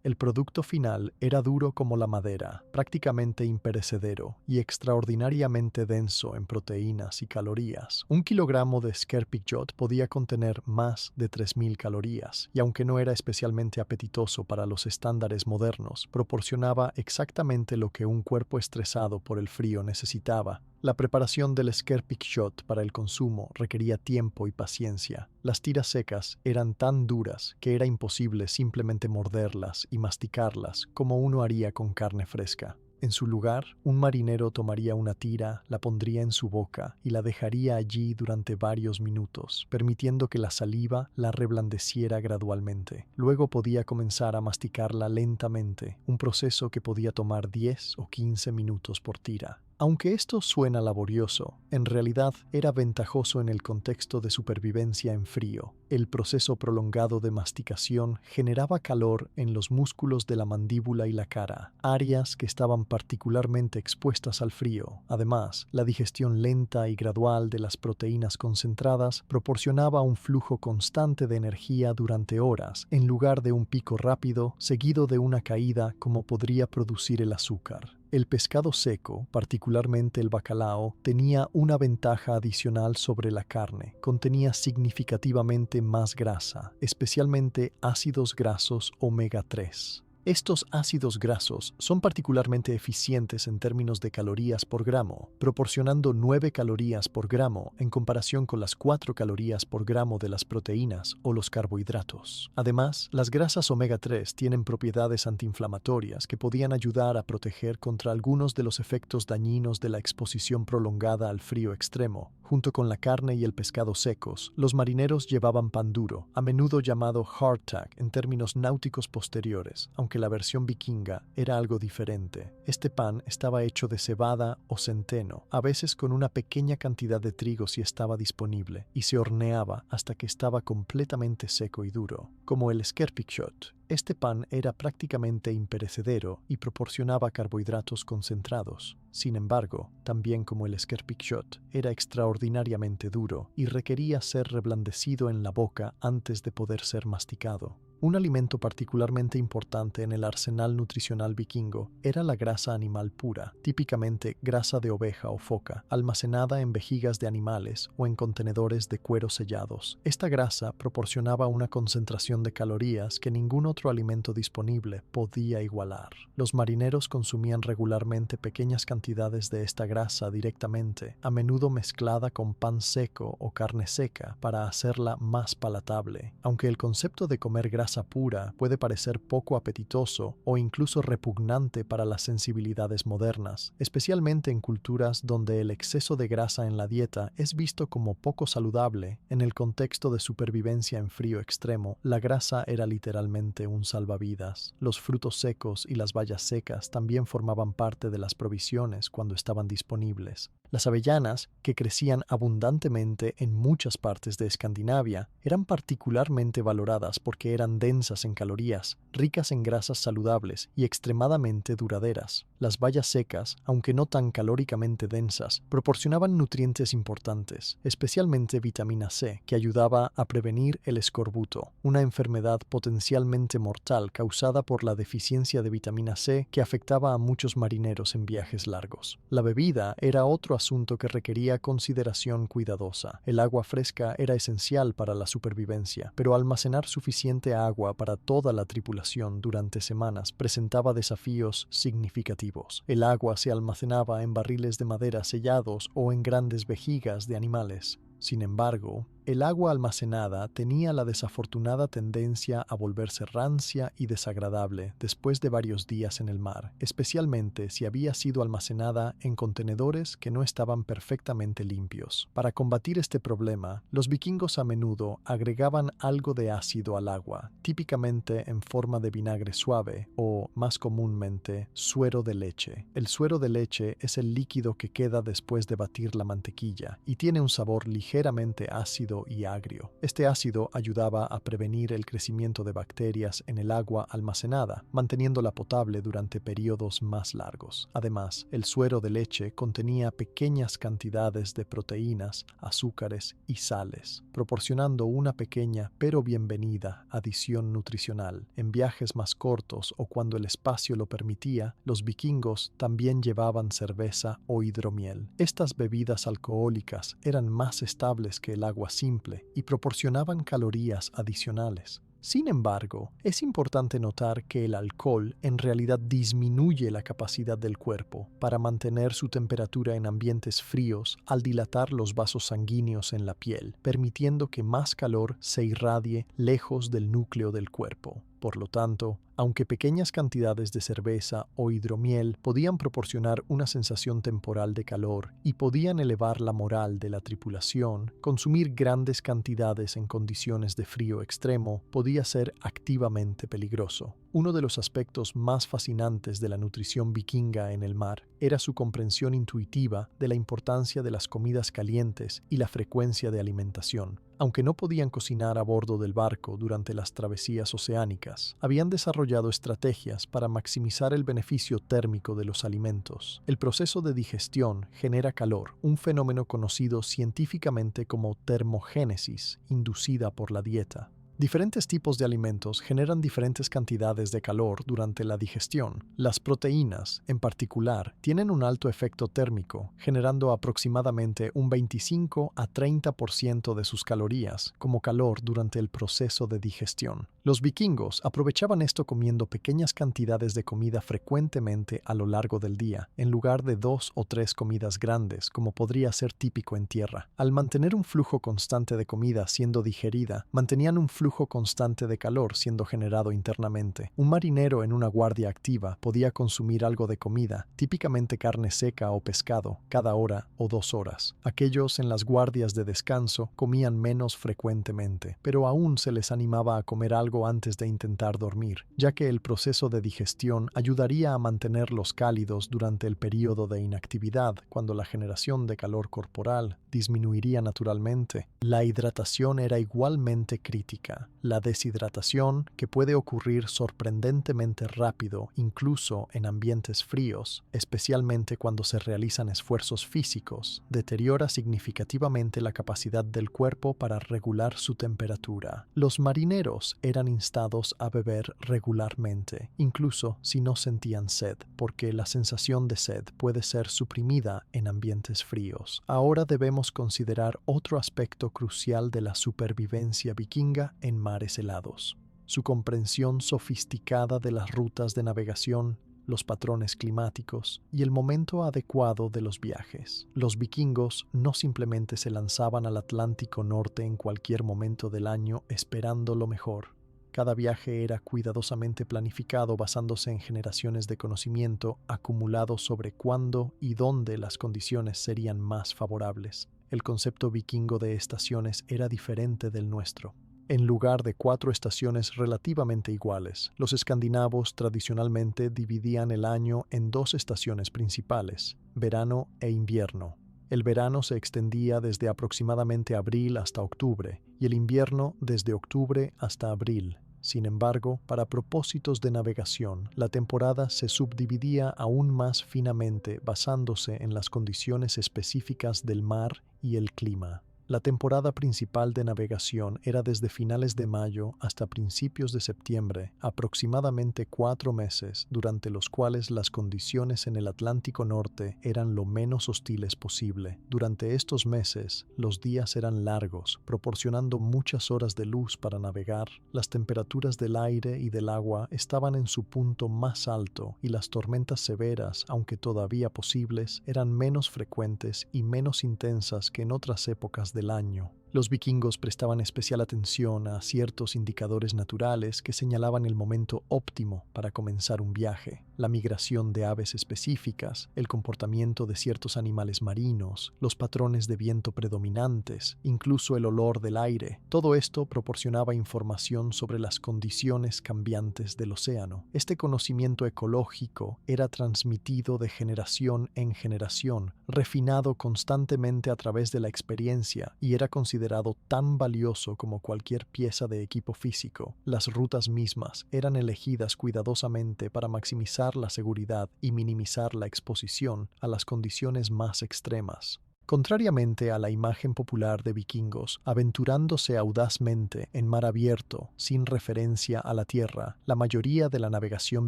El producto final era duro como la madera, prácticamente imperecedero y extraordinariamente denso en proteínas y calorías. 1 kilogramo de skerpikjot podía contener más de 3.000 calorías, y aunque no era especialmente apetitoso para los estándares modernos, proporcionaba exactamente lo que un cuerpo estresado por el frío necesitaba. La preparación del skerpikjot para el consumo requería tiempo y paciencia. Las tiras secas eran tan duras que era imposible simplemente morderlas y masticarlas como uno haría con carne fresca. En su lugar, un marinero tomaría una tira, la pondría en su boca y la dejaría allí durante varios minutos, permitiendo que la saliva la reblandeciera gradualmente. Luego podía comenzar a masticarla lentamente, un proceso que podía tomar 10 o 15 minutos por tira. Aunque esto suena laborioso, en realidad era ventajoso en el contexto de supervivencia en frío. El proceso prolongado de masticación generaba calor en los músculos de la mandíbula y la cara, áreas que estaban particularmente expuestas al frío. Además, la digestión lenta y gradual de las proteínas concentradas proporcionaba un flujo constante de energía durante horas, en lugar de un pico rápido seguido de una caída como podría producir el azúcar. El pescado seco, particularmente el bacalao, tenía una ventaja adicional sobre la carne. Contenía significativamente más grasa, especialmente ácidos grasos omega 3. Estos ácidos grasos son particularmente eficientes en términos de calorías por gramo, proporcionando 9 calorías por gramo en comparación con las 4 calorías por gramo de las proteínas o los carbohidratos. Además, las grasas omega 3 tienen propiedades antiinflamatorias que podían ayudar a proteger contra algunos de los efectos dañinos de la exposición prolongada al frío extremo. Junto con la carne y el pescado secos, los marineros llevaban pan duro, a menudo llamado hardtack en términos náuticos posteriores, aunque la versión vikinga era algo diferente. Este pan estaba hecho de cebada o centeno, a veces con una pequeña cantidad de trigo si estaba disponible, y se horneaba hasta que estaba completamente seco y duro. Como el skerpichot, este pan era prácticamente imperecedero y proporcionaba carbohidratos concentrados. Sin embargo, también como el skerpichot, era extraordinariamente duro y requería ser reblandecido en la boca antes de poder ser masticado. Un alimento particularmente importante en el arsenal nutricional vikingo era la grasa animal pura, típicamente grasa de oveja o foca, almacenada en vejigas de animales o en contenedores de cuero sellados. Esta grasa proporcionaba una concentración de calorías que ningún otro alimento disponible podía igualar. Los marineros consumían regularmente pequeñas cantidades de esta grasa directamente, a menudo mezclada con pan seco o carne seca para hacerla más palatable. Aunque el concepto de comer grasa pura puede parecer poco apetitoso o incluso repugnante para las sensibilidades modernas, especialmente en culturas donde el exceso de grasa en la dieta es visto como poco saludable. En el contexto de supervivencia en frío extremo, la grasa era literalmente un salvavidas. Los frutos secos y las bayas secas también formaban parte de las provisiones cuando estaban disponibles. Las avellanas, que crecían abundantemente en muchas partes de Escandinavia, eran particularmente valoradas porque eran densas en calorías, ricas en grasas saludables y extremadamente duraderas. Las bayas secas, aunque no tan calóricamente densas, proporcionaban nutrientes importantes, especialmente vitamina C, que ayudaba a prevenir el escorbuto, una enfermedad potencialmente mortal causada por la deficiencia de vitamina C que afectaba a muchos marineros en viajes largos. La bebida era otro asunto que requería consideración cuidadosa. El agua fresca era esencial para la supervivencia, pero almacenar suficiente agua para toda la tripulación durante semanas presentaba desafíos significativos. El agua se almacenaba en barriles de madera sellados o en grandes vejigas de animales. Sin embargo, el agua almacenada tenía la desafortunada tendencia a volverse rancia y desagradable después de varios días en el mar, especialmente si había sido almacenada en contenedores que no estaban perfectamente limpios. Para combatir este problema, los vikingos a menudo agregaban algo de ácido al agua, típicamente en forma de vinagre suave o, más comúnmente, suero de leche. El suero de leche es el líquido que queda después de batir la mantequilla y tiene un sabor ligeramente ácido y agrio. Este ácido ayudaba a prevenir el crecimiento de bacterias en el agua almacenada, manteniéndola potable durante periodos más largos. Además, el suero de leche contenía pequeñas cantidades de proteínas, azúcares y sales, proporcionando una pequeña pero bienvenida adición nutricional. En viajes más cortos o cuando el espacio lo permitía, los vikingos también llevaban cerveza o hidromiel. Estas bebidas alcohólicas eran más estables que el agua simple y proporcionaban calorías adicionales. Sin embargo, es importante notar que el alcohol en realidad disminuye la capacidad del cuerpo para mantener su temperatura en ambientes fríos al dilatar los vasos sanguíneos en la piel, permitiendo que más calor se irradie lejos del núcleo del cuerpo. Por lo tanto, Aunque pequeñas cantidades de cerveza o hidromiel podían proporcionar una sensación temporal de calor y podían elevar la moral de la tripulación, consumir grandes cantidades en condiciones de frío extremo podía ser activamente peligroso. Uno de los aspectos más fascinantes de la nutrición vikinga en el mar era su comprensión intuitiva de la importancia de las comidas calientes y la frecuencia de alimentación. Aunque no podían cocinar a bordo del barco durante las travesías oceánicas, habían desarrollado estrategias para maximizar el beneficio térmico de los alimentos. El proceso de digestión genera calor, un fenómeno conocido científicamente como termogénesis, inducida por la dieta. Diferentes tipos de alimentos generan diferentes cantidades de calor durante la digestión. Las proteínas, en particular, tienen un alto efecto térmico, generando aproximadamente un 25 a 30% de sus calorías como calor durante el proceso de digestión. Los vikingos aprovechaban esto comiendo pequeñas cantidades de comida frecuentemente a lo largo del día, en lugar de 2 o 3 comidas grandes, como podría ser típico en tierra. Al mantener un flujo constante de comida siendo digerida, mantenían un flujo constante de calor siendo generado internamente. Un marinero en una guardia activa podía consumir algo de comida, típicamente carne seca o pescado, cada hora o 2 horas. Aquellos en las guardias de descanso comían menos frecuentemente, pero aún se les animaba a comer algo antes de intentar dormir, ya que el proceso de digestión ayudaría a mantenerlos cálidos durante el período de inactividad, cuando la generación de calor corporal disminuiría naturalmente. La hidratación era igualmente crítica. La deshidratación, que puede ocurrir sorprendentemente rápido incluso en ambientes fríos, especialmente cuando se realizan esfuerzos físicos, deteriora significativamente la capacidad del cuerpo para regular su temperatura. Los marineros eran instados a beber regularmente, incluso si no sentían sed, porque la sensación de sed puede ser suprimida en ambientes fríos. Ahora debemos considerar otro aspecto crucial de la supervivencia vikinga en mares helados: su comprensión sofisticada de las rutas de navegación, los patrones climáticos y el momento adecuado de los viajes. Los vikingos no simplemente se lanzaban al Atlántico Norte en cualquier momento del año esperando lo mejor. Cada viaje era cuidadosamente planificado basándose en generaciones de conocimiento acumulados sobre cuándo y dónde las condiciones serían más favorables. El concepto vikingo de estaciones era diferente del nuestro. En lugar de 4 estaciones relativamente iguales, los escandinavos tradicionalmente dividían el año en 2 estaciones principales: verano e invierno. El verano se extendía desde aproximadamente abril hasta octubre, y el invierno desde octubre hasta abril. Sin embargo, para propósitos de navegación, la temporada se subdividía aún más finamente basándose en las condiciones específicas del mar y el clima. La temporada principal de navegación era desde finales de mayo hasta principios de septiembre, aproximadamente 4 meses, durante los cuales las condiciones en el Atlántico Norte eran lo menos hostiles posible. Durante estos meses, los días eran largos, proporcionando muchas horas de luz para navegar. Las temperaturas del aire y del agua estaban en su punto más alto y las tormentas severas, aunque todavía posibles, eran menos frecuentes y menos intensas que en otras épocas del año. Los vikingos prestaban especial atención a ciertos indicadores naturales que señalaban el momento óptimo para comenzar un viaje: la migración de aves específicas, el comportamiento de ciertos animales marinos, los patrones de viento predominantes, incluso el olor del aire. Todo esto proporcionaba información sobre las condiciones cambiantes del océano. Este conocimiento ecológico era transmitido de generación en generación, refinado constantemente a través de la experiencia, y era considerado tan valioso como cualquier pieza de equipo físico. Las rutas mismas eran elegidas cuidadosamente para maximizar la seguridad y minimizar la exposición a las condiciones más extremas. Contrariamente a la imagen popular de vikingos aventurándose audazmente en mar abierto sin referencia a la tierra, la mayoría de la navegación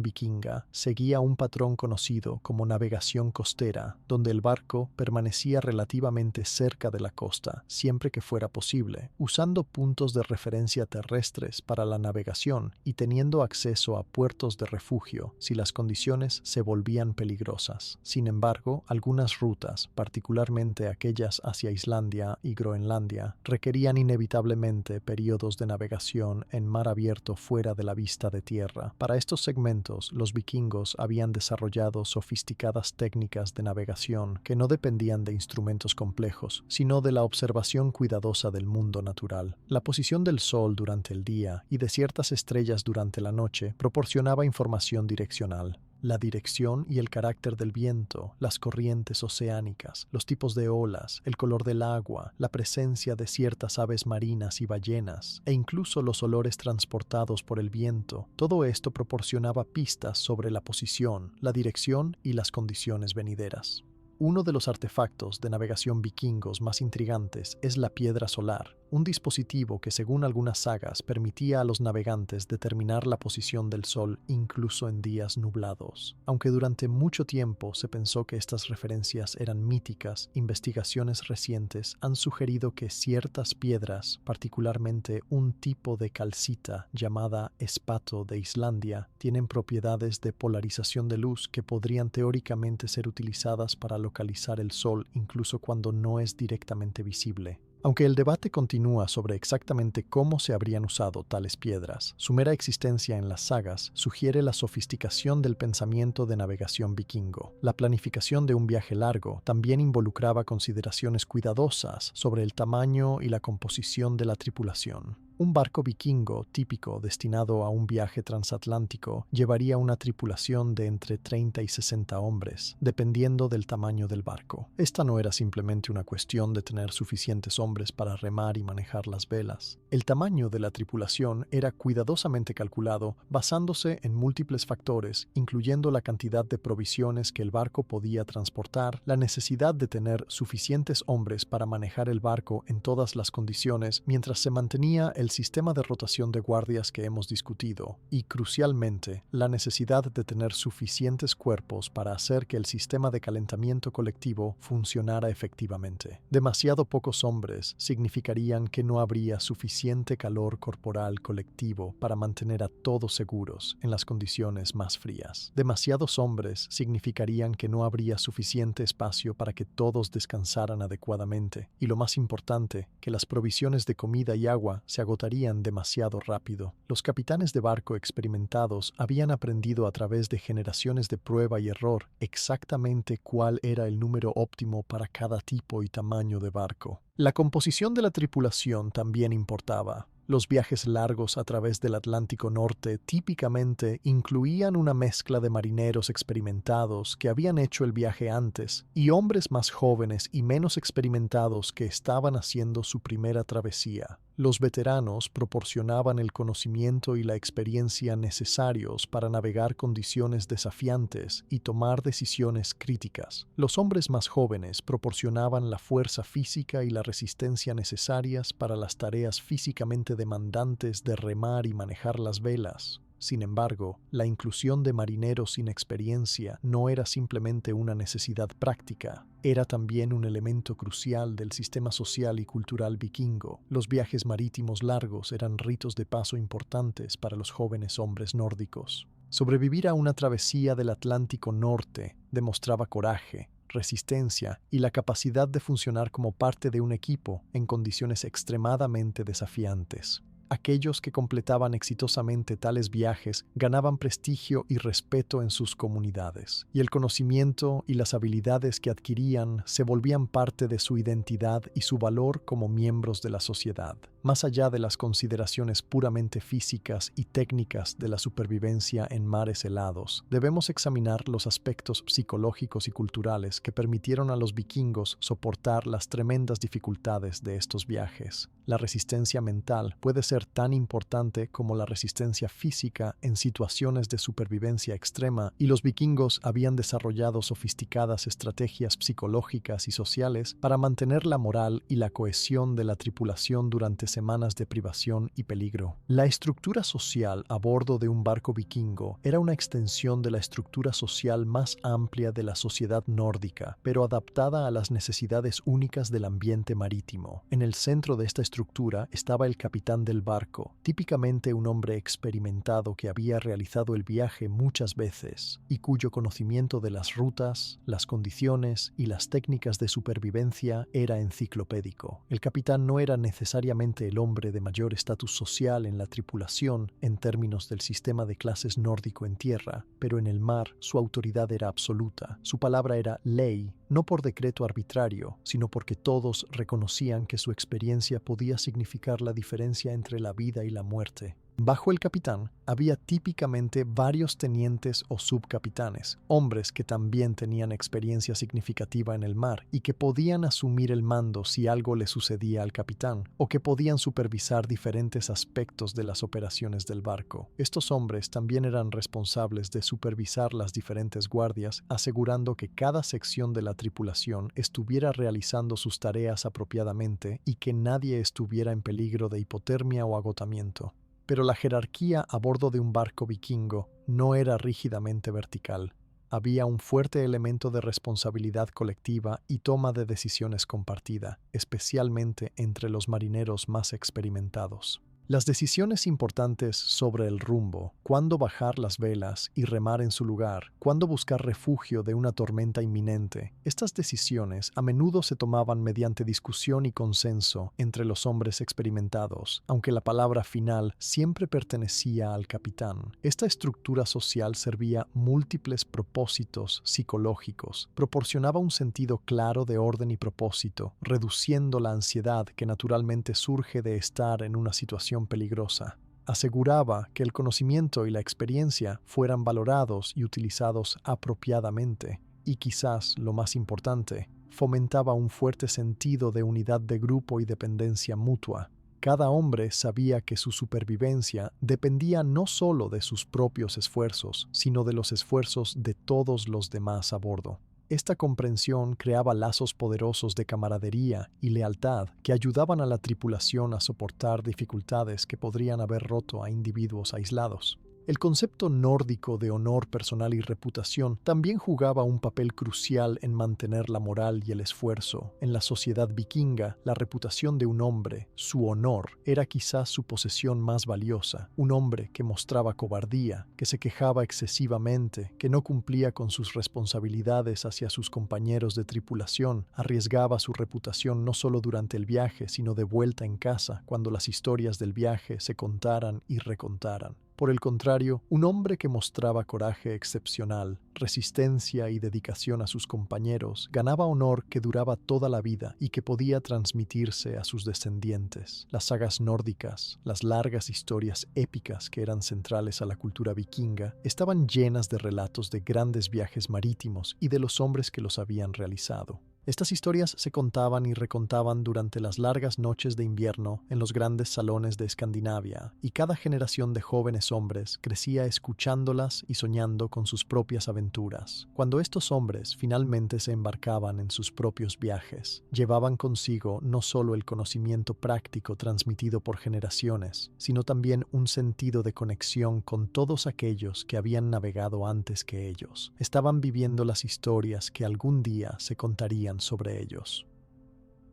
vikinga seguía un patrón conocido como navegación costera, donde el barco permanecía relativamente cerca de la costa siempre que fuera posible, usando puntos de referencia terrestres para la navegación y teniendo acceso a puertos de refugio si las condiciones se volvían peligrosas. Sin embargo, algunas rutas, particularmente aquellas hacia Islandia y Groenlandia, requerían inevitablemente periodos de navegación en mar abierto fuera de la vista de tierra. Para estos segmentos, los vikingos habían desarrollado sofisticadas técnicas de navegación que no dependían de instrumentos complejos, sino de la observación cuidadosa del mundo natural. La posición del sol durante el día y de ciertas estrellas durante la noche proporcionaba información direccional. La dirección y el carácter del viento, las corrientes oceánicas, los tipos de olas, el color del agua, la presencia de ciertas aves marinas y ballenas, e incluso los olores transportados por el viento, todo esto proporcionaba pistas sobre la posición, la dirección y las condiciones venideras. Uno de los artefactos de navegación vikingos más intrigantes es la piedra solar, un dispositivo que, según algunas sagas, permitía a los navegantes determinar la posición del sol incluso en días nublados. Aunque durante mucho tiempo se pensó que estas referencias eran míticas, investigaciones recientes han sugerido que ciertas piedras, particularmente un tipo de calcita llamada espato de Islandia, tienen propiedades de polarización de luz que podrían teóricamente ser utilizadas para localizar el sol incluso cuando no es directamente visible. Aunque el debate continúa sobre exactamente cómo se habrían usado tales piedras, su mera existencia en las sagas sugiere la sofisticación del pensamiento de navegación vikingo. La planificación de un viaje largo también involucraba consideraciones cuidadosas sobre el tamaño y la composición de la tripulación. Un barco vikingo típico destinado a un viaje transatlántico llevaría una tripulación de entre 30 y 60 hombres, dependiendo del tamaño del barco. Esta no era simplemente una cuestión de tener suficientes hombres para remar y manejar las velas. El tamaño de la tripulación era cuidadosamente calculado basándose en múltiples factores, incluyendo la cantidad de provisiones que el barco podía transportar, la necesidad de tener suficientes hombres para manejar el barco en todas las condiciones mientras se mantenía el sistema de rotación de guardias que hemos discutido y, crucialmente, la necesidad de tener suficientes cuerpos para hacer que el sistema de calentamiento colectivo funcionara efectivamente. Demasiado pocos hombres significarían que no habría suficiente calor corporal colectivo para mantener a todos seguros en las condiciones más frías. Demasiados hombres significarían que no habría suficiente espacio para que todos descansaran adecuadamente y, lo más importante, que las provisiones de comida y agua se agotarían demasiado rápido. Los capitanes de barco experimentados habían aprendido a través de generaciones de prueba y error exactamente cuál era el número óptimo para cada tipo y tamaño de barco. La composición de la tripulación también importaba. Los viajes largos a través del Atlántico Norte típicamente incluían una mezcla de marineros experimentados que habían hecho el viaje antes y hombres más jóvenes y menos experimentados que estaban haciendo su primera travesía. Los veteranos proporcionaban el conocimiento y la experiencia necesarios para navegar condiciones desafiantes y tomar decisiones críticas. Los hombres más jóvenes proporcionaban la fuerza física y la resistencia necesarias para las tareas físicamente demandantes de remar y manejar las velas. Sin embargo, la inclusión de marineros sin experiencia no era simplemente una necesidad práctica, era también un elemento crucial del sistema social y cultural vikingo. Los viajes marítimos largos eran ritos de paso importantes para los jóvenes hombres nórdicos. Sobrevivir a una travesía del Atlántico Norte demostraba coraje, resistencia y la capacidad de funcionar como parte de un equipo en condiciones extremadamente desafiantes. Aquellos que completaban exitosamente tales viajes ganaban prestigio y respeto en sus comunidades, y el conocimiento y las habilidades que adquirían se volvían parte de su identidad y su valor como miembros de la sociedad. Más allá de las consideraciones puramente físicas y técnicas de la supervivencia en mares helados, debemos examinar los aspectos psicológicos y culturales que permitieron a los vikingos soportar las tremendas dificultades de estos viajes. La resistencia mental puede ser tan importante como la resistencia física en situaciones de supervivencia extrema, y los vikingos habían desarrollado sofisticadas estrategias psicológicas y sociales para mantener la moral y la cohesión de la tripulación durante semanas de privación y peligro. La estructura social a bordo de un barco vikingo era una extensión de la estructura social más amplia de la sociedad nórdica, pero adaptada a las necesidades únicas del ambiente marítimo. En el centro de esta estructura estaba el capitán del barco, típicamente un hombre experimentado que había realizado el viaje muchas veces y cuyo conocimiento de las rutas, las condiciones y las técnicas de supervivencia era enciclopédico. El capitán no era necesariamente el hombre de mayor estatus social en la tripulación en términos del sistema de clases nórdico en tierra, pero en el mar su autoridad era absoluta. Su palabra era ley, no por decreto arbitrario, sino porque todos reconocían que su experiencia podía significar la diferencia entre la vida y la muerte. Bajo el capitán había típicamente varios tenientes o subcapitanes, hombres que también tenían experiencia significativa en el mar y que podían asumir el mando si algo le sucedía al capitán, o que podían supervisar diferentes aspectos de las operaciones del barco. Estos hombres también eran responsables de supervisar las diferentes guardias, asegurando que cada sección de la tripulación estuviera realizando sus tareas apropiadamente y que nadie estuviera en peligro de hipotermia o agotamiento. Pero la jerarquía a bordo de un barco vikingo no era rígidamente vertical. Había un fuerte elemento de responsabilidad colectiva y toma de decisiones compartida, especialmente entre los marineros más experimentados. Las decisiones importantes sobre el rumbo, cuándo bajar las velas y remar en su lugar, cuándo buscar refugio de una tormenta inminente, estas decisiones a menudo se tomaban mediante discusión y consenso entre los hombres experimentados, aunque la palabra final siempre pertenecía al capitán. Esta estructura social servía múltiples propósitos psicológicos, proporcionaba un sentido claro de orden y propósito, reduciendo la ansiedad que naturalmente surge de estar en una situación peligrosa. Aseguraba que el conocimiento y la experiencia fueran valorados y utilizados apropiadamente, y quizás lo más importante, fomentaba un fuerte sentido de unidad de grupo y dependencia mutua. Cada hombre sabía que su supervivencia dependía no solo de sus propios esfuerzos, sino de los esfuerzos de todos los demás a bordo. Esta comprensión creaba lazos poderosos de camaradería y lealtad que ayudaban a la tripulación a soportar dificultades que podrían haber roto a individuos aislados. El concepto nórdico de honor personal y reputación también jugaba un papel crucial en mantener la moral y el esfuerzo. En la sociedad vikinga, la reputación de un hombre, su honor, era quizás su posesión más valiosa. Un hombre que mostraba cobardía, que se quejaba excesivamente, que no cumplía con sus responsabilidades hacia sus compañeros de tripulación, arriesgaba su reputación no solo durante el viaje, sino de vuelta en casa, cuando las historias del viaje se contaran y recontaran. Por el contrario, un hombre que mostraba coraje excepcional, resistencia y dedicación a sus compañeros, ganaba honor que duraba toda la vida y que podía transmitirse a sus descendientes. Las sagas nórdicas, las largas historias épicas que eran centrales a la cultura vikinga, estaban llenas de relatos de grandes viajes marítimos y de los hombres que los habían realizado. Estas historias se contaban y recontaban durante las largas noches de invierno en los grandes salones de Escandinavia, y cada generación de jóvenes hombres crecía escuchándolas y soñando con sus propias aventuras. Cuando estos hombres finalmente se embarcaban en sus propios viajes, llevaban consigo no solo el conocimiento práctico transmitido por generaciones, sino también un sentido de conexión con todos aquellos que habían navegado antes que ellos. Estaban viviendo las historias que algún día se contarían sobre ellos.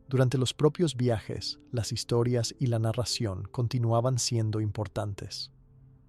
Durante los propios viajes, las historias y la narración continuaban siendo importantes.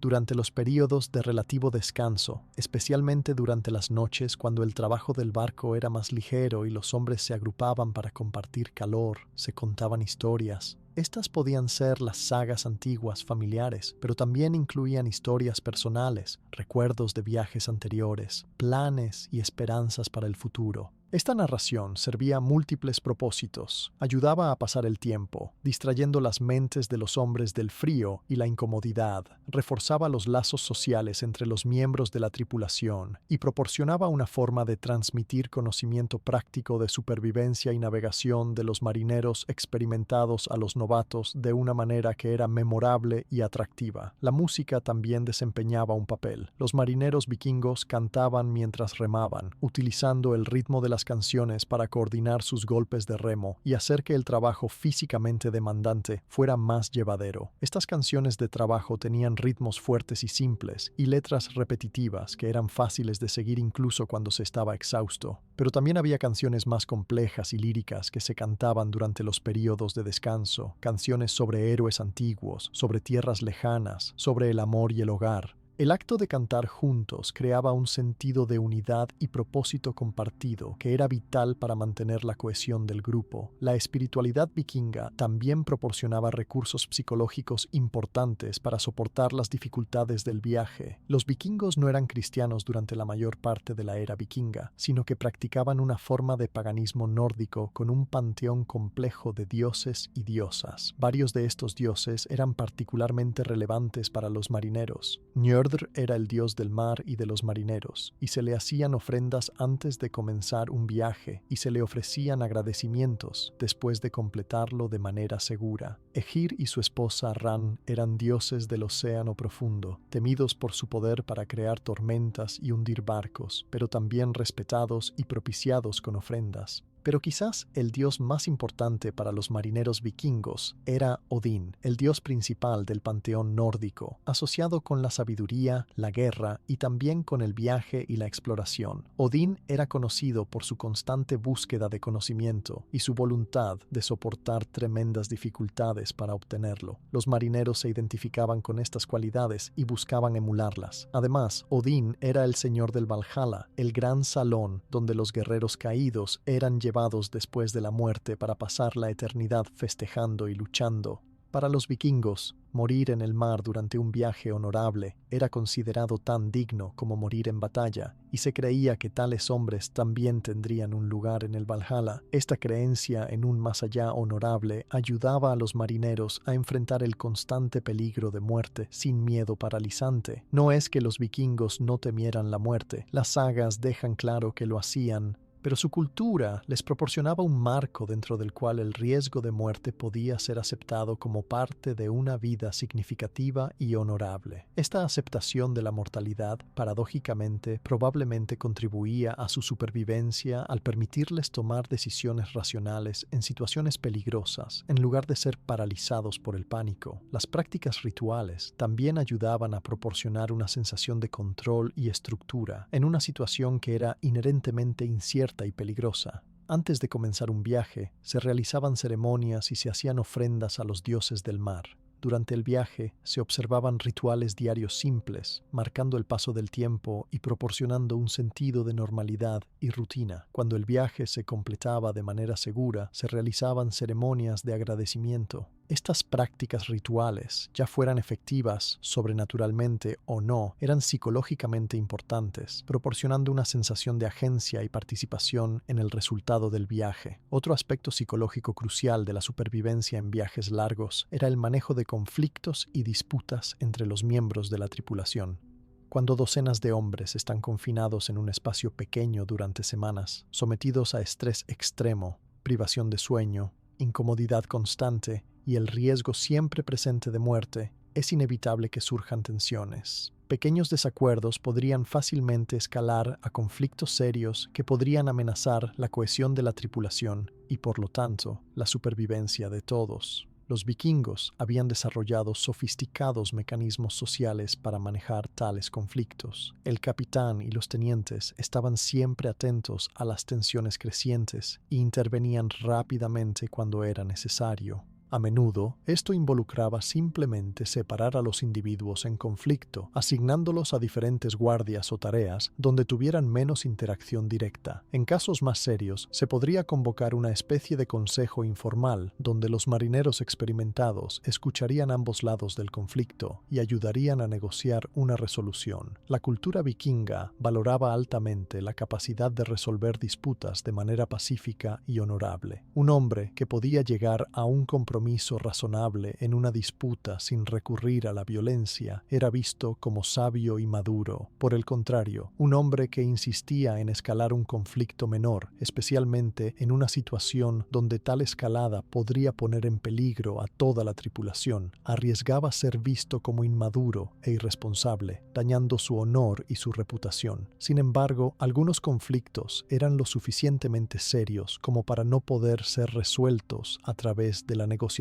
Durante los períodos de relativo descanso, especialmente durante las noches cuando el trabajo del barco era más ligero y los hombres se agrupaban para compartir calor, se contaban historias. Estas podían ser las sagas antiguas familiares, pero también incluían historias personales, recuerdos de viajes anteriores, planes y esperanzas para el futuro. Esta narración servía a múltiples propósitos. Ayudaba a pasar el tiempo, distrayendo las mentes de los hombres del frío y la incomodidad, reforzaba los lazos sociales entre los miembros de la tripulación y proporcionaba una forma de transmitir conocimiento práctico de supervivencia y navegación de los marineros experimentados a los novatos de una manera que era memorable y atractiva. La música también desempeñaba un papel. Los marineros vikingos cantaban mientras remaban, utilizando el ritmo de las las canciones para coordinar sus golpes de remo y hacer que el trabajo físicamente demandante fuera más llevadero. Estas canciones de trabajo tenían ritmos fuertes y simples y letras repetitivas que eran fáciles de seguir incluso cuando se estaba exhausto. Pero también había canciones más complejas y líricas que se cantaban durante los periodos de descanso, canciones sobre héroes antiguos, sobre tierras lejanas, sobre el amor y el hogar. El acto de cantar juntos creaba un sentido de unidad y propósito compartido que era vital para mantener la cohesión del grupo. La espiritualidad vikinga también proporcionaba recursos psicológicos importantes para soportar las dificultades del viaje. Los vikingos no eran cristianos durante la mayor parte de la era vikinga, sino que practicaban una forma de paganismo nórdico con un panteón complejo de dioses y diosas. Varios de estos dioses eran particularmente relevantes para los marineros. Njordr era el dios del mar y de los marineros, y se le hacían ofrendas antes de comenzar un viaje, y se le ofrecían agradecimientos después de completarlo de manera segura. Egir y su esposa Ran eran dioses del océano profundo, temidos por su poder para crear tormentas y hundir barcos, pero también respetados y propiciados con ofrendas. Pero quizás el dios más importante para los marineros vikingos era Odín, el dios principal del panteón nórdico, asociado con la sabiduría, la guerra y también con el viaje y la exploración. Odín era conocido por su constante búsqueda de conocimiento y su voluntad de soportar tremendas dificultades para obtenerlo. Los marineros se identificaban con estas cualidades y buscaban emularlas. Además, Odín era el señor del Valhalla, el gran salón donde los guerreros caídos eran llevados después de la muerte para pasar la eternidad festejando y luchando. Para los vikingos, morir en el mar durante un viaje honorable era considerado tan digno como morir en batalla, y se creía que tales hombres también tendrían un lugar en el Valhalla. Esta creencia en un más allá honorable ayudaba a los marineros a enfrentar el constante peligro de muerte sin miedo paralizante. No es que los vikingos no temieran la muerte, las sagas dejan claro que lo hacían, pero su cultura les proporcionaba un marco dentro del cual el riesgo de muerte podía ser aceptado como parte de una vida significativa y honorable. Esta aceptación de la mortalidad, paradójicamente, probablemente contribuía a su supervivencia al permitirles tomar decisiones racionales en situaciones peligrosas, en lugar de ser paralizados por el pánico. Las prácticas rituales también ayudaban a proporcionar una sensación de control y estructura en una situación que era inherentemente incierta y peligrosa. Antes de comenzar un viaje, se realizaban ceremonias y se hacían ofrendas a los dioses del mar. Durante el viaje, se observaban rituales diarios simples, marcando el paso del tiempo y proporcionando un sentido de normalidad y rutina. Cuando el viaje se completaba de manera segura, se realizaban ceremonias de agradecimiento. Estas prácticas rituales, ya fueran efectivas sobrenaturalmente o no, eran psicológicamente importantes, proporcionando una sensación de agencia y participación en el resultado del viaje. Otro aspecto psicológico crucial de la supervivencia en viajes largos era el manejo de conflictos y disputas entre los miembros de la tripulación. Cuando docenas de hombres están confinados en un espacio pequeño durante semanas, sometidos a estrés extremo, privación de sueño, incomodidad constante y el riesgo siempre presente de muerte, es inevitable que surjan tensiones. Pequeños desacuerdos podrían fácilmente escalar a conflictos serios que podrían amenazar la cohesión de la tripulación y, por lo tanto, la supervivencia de todos. Los vikingos habían desarrollado sofisticados mecanismos sociales para manejar tales conflictos. El capitán y los tenientes estaban siempre atentos a las tensiones crecientes e intervenían rápidamente cuando era necesario. A menudo, esto involucraba simplemente separar a los individuos en conflicto, asignándolos a diferentes guardias o tareas donde tuvieran menos interacción directa. En casos más serios, se podría convocar una especie de consejo informal, donde los marineros experimentados escucharían ambos lados del conflicto y ayudarían a negociar una resolución. La cultura vikinga valoraba altamente la capacidad de resolver disputas de manera pacífica y honorable. Un hombre que podía llegar a un compromiso compromiso razonable en una disputa sin recurrir a la violencia era visto como sabio y maduro. Por el contrario, un hombre que insistía en escalar un conflicto menor, especialmente en una situación donde tal escalada podría poner en peligro a toda la tripulación, arriesgaba ser visto como inmaduro e irresponsable, dañando su honor y su reputación. Sin embargo, algunos conflictos eran lo suficientemente serios como para no poder ser resueltos a través de la negociación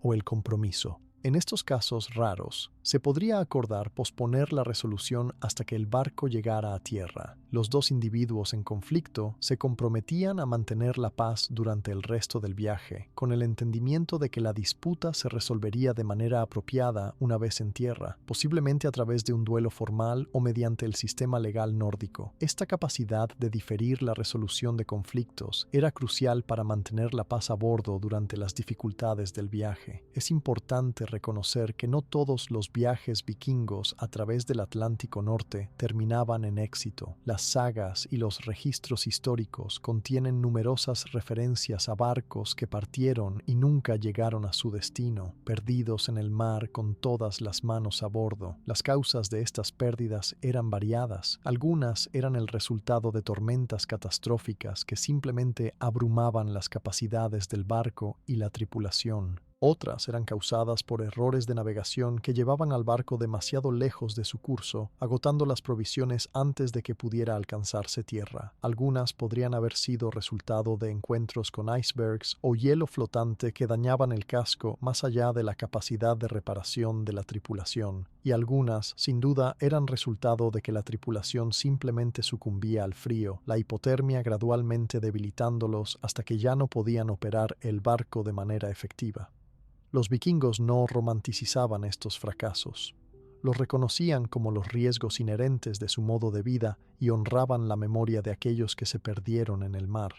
o el compromiso. En estos casos raros, se podría acordar posponer la resolución hasta que el barco llegara a tierra. Los dos individuos en conflicto se comprometían a mantener la paz durante el resto del viaje, con el entendimiento de que la disputa se resolvería de manera apropiada una vez en tierra, posiblemente a través de un duelo formal o mediante el sistema legal nórdico. Esta capacidad de diferir la resolución de conflictos era crucial para mantener la paz a bordo durante las dificultades del viaje. Es importante reconocer que no todos los viajes vikingos a través del Atlántico Norte terminaban en éxito. Las sagas y los registros históricos contienen numerosas referencias a barcos que partieron y nunca llegaron a su destino, perdidos en el mar con todas las manos a bordo. Las causas de estas pérdidas eran variadas. Algunas eran el resultado de tormentas catastróficas que simplemente abrumaban las capacidades del barco y la tripulación. Otras eran causadas por errores de navegación que llevaban al barco demasiado lejos de su curso, agotando las provisiones antes de que pudiera alcanzarse tierra. Algunas podrían haber sido resultado de encuentros con icebergs o hielo flotante que dañaban el casco más allá de la capacidad de reparación de la tripulación. Y algunas, sin duda, eran resultado de que la tripulación simplemente sucumbía al frío, la hipotermia gradualmente debilitándolos hasta que ya no podían operar el barco de manera efectiva. Los vikingos no romanticizaban estos fracasos. Los reconocían como los riesgos inherentes de su modo de vida y honraban la memoria de aquellos que se perdieron en el mar.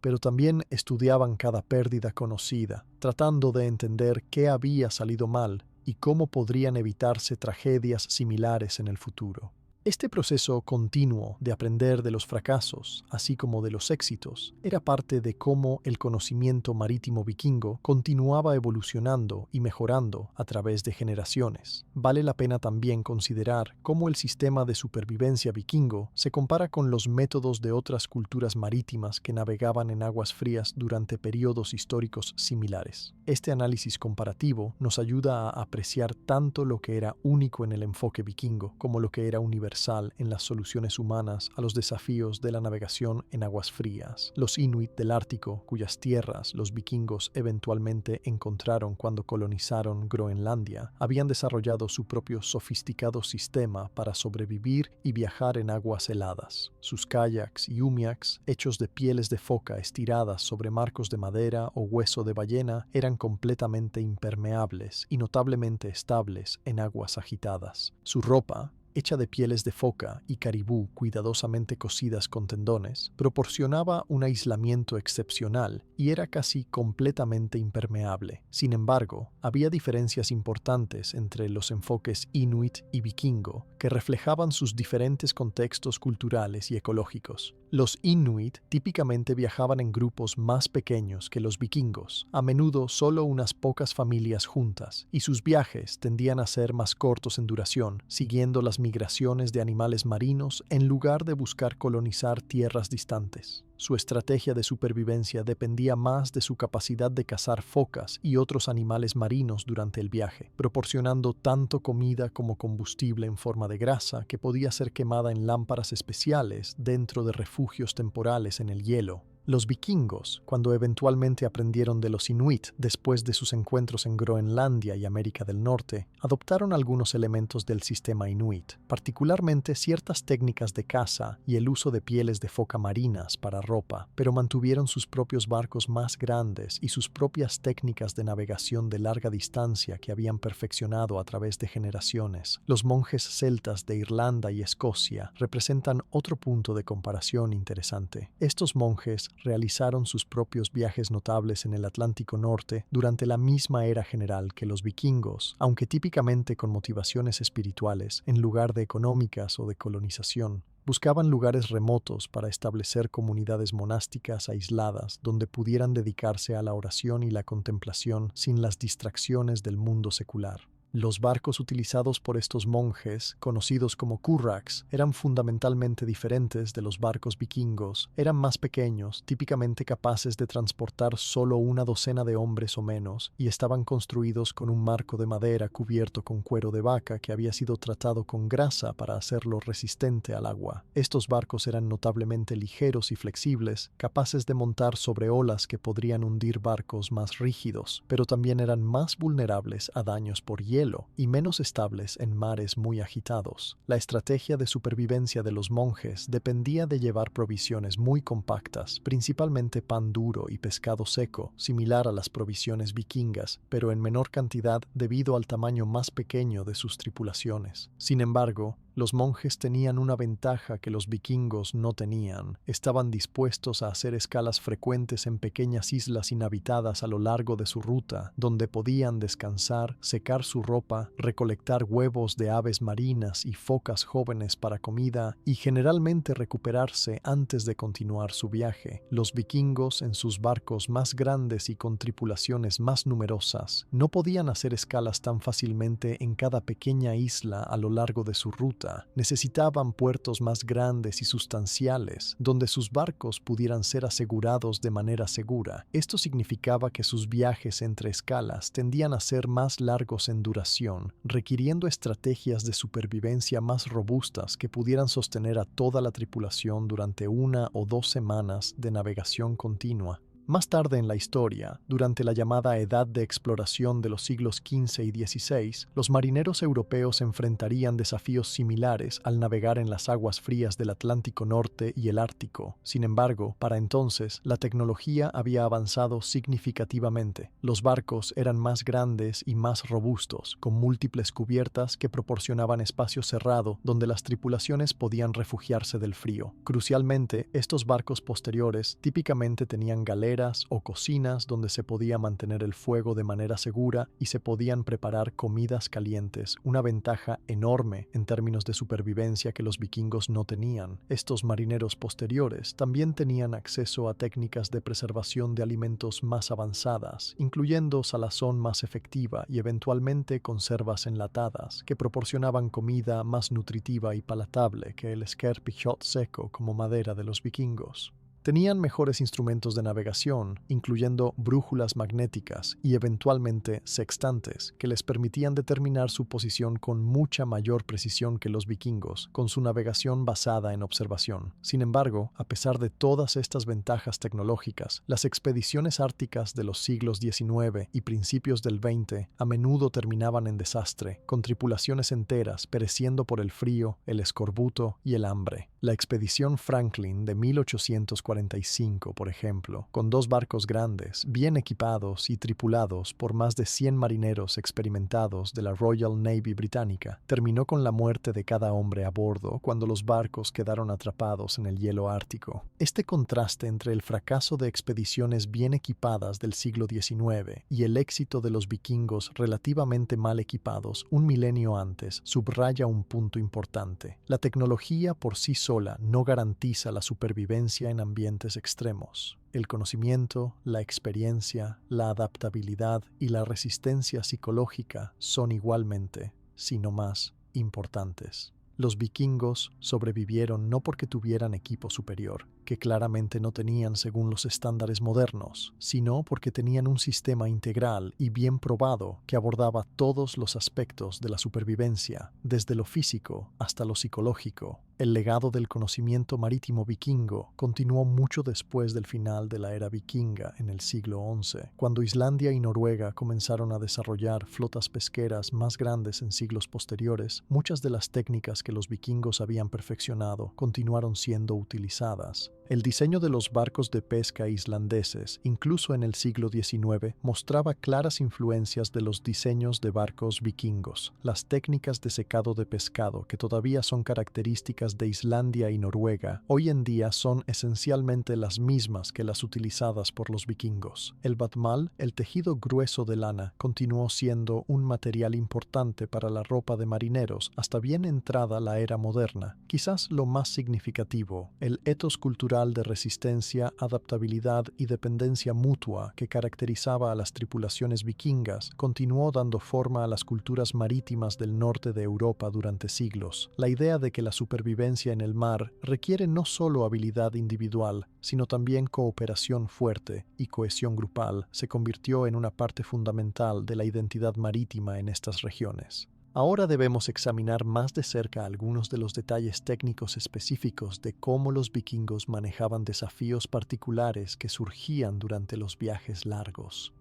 Pero también estudiaban cada pérdida conocida, tratando de entender qué había salido mal y cómo podrían evitarse tragedias similares en el futuro. Este proceso continuo de aprender de los fracasos, así como de los éxitos, era parte de cómo el conocimiento marítimo vikingo continuaba evolucionando y mejorando a través de generaciones. Vale la pena también considerar cómo el sistema de supervivencia vikingo se compara con los métodos de otras culturas marítimas que navegaban en aguas frías durante periodos históricos similares. Este análisis comparativo nos ayuda a apreciar tanto lo que era único en el enfoque vikingo como lo que era universal en las soluciones humanas a los desafíos de la navegación en aguas frías. Los Inuit del Ártico, cuyas tierras los vikingos eventualmente encontraron cuando colonizaron Groenlandia, habían desarrollado su propio sofisticado sistema para sobrevivir y viajar en aguas heladas. Sus kayaks y umiaks, hechos de pieles de foca estiradas sobre marcos de madera o hueso de ballena, eran completamente impermeables y notablemente estables en aguas agitadas. Su ropa, hecha de pieles de foca y caribú cuidadosamente cosidas con tendones, proporcionaba un aislamiento excepcional y era casi completamente impermeable. Sin embargo, había diferencias importantes entre los enfoques inuit y vikingo que reflejaban sus diferentes contextos culturales y ecológicos. Los inuit típicamente viajaban en grupos más pequeños que los vikingos, a menudo solo unas pocas familias juntas, y sus viajes tendían a ser más cortos en duración, siguiendo las migraciones de animales marinos en lugar de buscar colonizar tierras distantes. Su estrategia de supervivencia dependía más de su capacidad de cazar focas y otros animales marinos durante el viaje, proporcionando tanto comida como combustible en forma de grasa que podía ser quemada en lámparas especiales dentro de refugios temporales en el hielo. Los vikingos, cuando eventualmente aprendieron de los inuit después de sus encuentros en Groenlandia y América del Norte, adoptaron algunos elementos del sistema inuit, particularmente ciertas técnicas de caza y el uso de pieles de foca marinas para ropa, pero mantuvieron sus propios barcos más grandes y sus propias técnicas de navegación de larga distancia que habían perfeccionado a través de generaciones. Los monjes celtas de Irlanda y Escocia representan otro punto de comparación interesante. Estos monjes realizaron sus propios viajes notables en el Atlántico Norte durante la misma era general que los vikingos, aunque típicamente con motivaciones espirituales en lugar de económicas o de colonización. Buscaban lugares remotos para establecer comunidades monásticas aisladas donde pudieran dedicarse a la oración y la contemplación sin las distracciones del mundo secular. Los barcos utilizados por estos monjes, conocidos como curraghs, eran fundamentalmente diferentes de los barcos vikingos. Eran más pequeños, típicamente capaces de transportar solo una docena de hombres o menos, y estaban construidos con un marco de madera cubierto con cuero de vaca que había sido tratado con grasa para hacerlo resistente al agua. Estos barcos eran notablemente ligeros y flexibles, capaces de montar sobre olas que podrían hundir barcos más rígidos, pero también eran más vulnerables a daños por hielo y menos estables en mares muy agitados. La estrategia de supervivencia de los monjes dependía de llevar provisiones muy compactas, principalmente pan duro y pescado seco, similar a las provisiones vikingas, pero en menor cantidad debido al tamaño más pequeño de sus tripulaciones. Sin embargo, los monjes tenían una ventaja que los vikingos no tenían. Estaban dispuestos a hacer escalas frecuentes en pequeñas islas inhabitadas a lo largo de su ruta, donde podían descansar, secar su ropa, recolectar huevos de aves marinas y focas jóvenes para comida y generalmente recuperarse antes de continuar su viaje. Los vikingos, en sus barcos más grandes y con tripulaciones más numerosas, no podían hacer escalas tan fácilmente en cada pequeña isla a lo largo de su ruta. Necesitaban puertos más grandes y sustanciales, donde sus barcos pudieran ser asegurados de manera segura. Esto significaba que sus viajes entre escalas tendían a ser más largos en duración, requiriendo estrategias de supervivencia más robustas que pudieran sostener a toda la tripulación durante 1 o 2 semanas de navegación continua. Más tarde en la historia, durante la llamada Edad de Exploración de los siglos XV y XVI, los marineros europeos enfrentarían desafíos similares al navegar en las aguas frías del Atlántico Norte y el Ártico. Sin embargo, para entonces, la tecnología había avanzado significativamente. Los barcos eran más grandes y más robustos, con múltiples cubiertas que proporcionaban espacio cerrado donde las tripulaciones podían refugiarse del frío. Crucialmente, estos barcos posteriores típicamente tenían galeras o cocinas donde se podía mantener el fuego de manera segura y se podían preparar comidas calientes, una ventaja enorme en términos de supervivencia que los vikingos no tenían. Estos marineros posteriores también tenían acceso a técnicas de preservación de alimentos más avanzadas, incluyendo salazón más efectiva y eventualmente conservas enlatadas, que proporcionaban comida más nutritiva y palatable que el skerpichot seco como madera de los vikingos. Tenían mejores instrumentos de navegación, incluyendo brújulas magnéticas y eventualmente sextantes, que les permitían determinar su posición con mucha mayor precisión que los vikingos, con su navegación basada en observación. Sin embargo, a pesar de todas estas ventajas tecnológicas, las expediciones árticas de los siglos XIX y principios del XX a menudo terminaban en desastre, con tripulaciones enteras pereciendo por el frío, el escorbuto y el hambre. La expedición Franklin de 1845, por ejemplo, con 2 barcos grandes, bien equipados y tripulados por más de 100 marineros experimentados de la Royal Navy británica, terminó con la muerte de cada hombre a bordo cuando los barcos quedaron atrapados en el hielo ártico. Este contraste entre el fracaso de expediciones bien equipadas del siglo XIX y el éxito de los vikingos relativamente mal equipados un milenio antes subraya un punto importante. La tecnología por sí sola no garantiza la supervivencia en ambientes extremos. El conocimiento, la experiencia, la adaptabilidad y la resistencia psicológica son igualmente, si no más, importantes. Los vikingos sobrevivieron no porque tuvieran equipo superior, que claramente no tenían según los estándares modernos, sino porque tenían un sistema integral y bien probado que abordaba todos los aspectos de la supervivencia, desde lo físico hasta lo psicológico. El legado del conocimiento marítimo vikingo continuó mucho después del final de la era vikinga en el siglo XI, cuando Islandia y Noruega comenzaron a desarrollar flotas pesqueras más grandes en siglos posteriores. Muchas de las técnicas que los vikingos habían perfeccionado continuaron siendo utilizadas. El diseño de los barcos de pesca islandeses, incluso en el siglo XIX, mostraba claras influencias de los diseños de barcos vikingos. Las técnicas de secado de pescado, que todavía son características de Islandia y Noruega, hoy en día son esencialmente las mismas que las utilizadas por los vikingos. El batmal, el tejido grueso de lana, continuó siendo un material importante para la ropa de marineros hasta bien entrada la era moderna. Quizás lo más significativo, el ethos cultural de resistencia, adaptabilidad y dependencia mutua que caracterizaba a las tripulaciones vikingas, continuó dando forma a las culturas marítimas del norte de Europa durante siglos. La idea de que la supervivencia en el mar requiere no solo habilidad individual, sino también cooperación fuerte y cohesión grupal, se convirtió en una parte fundamental de la identidad marítima en estas regiones. Ahora debemos examinar más de cerca algunos de los detalles técnicos específicos de cómo los vikingos manejaban desafíos particulares que surgían durante los viajes largos.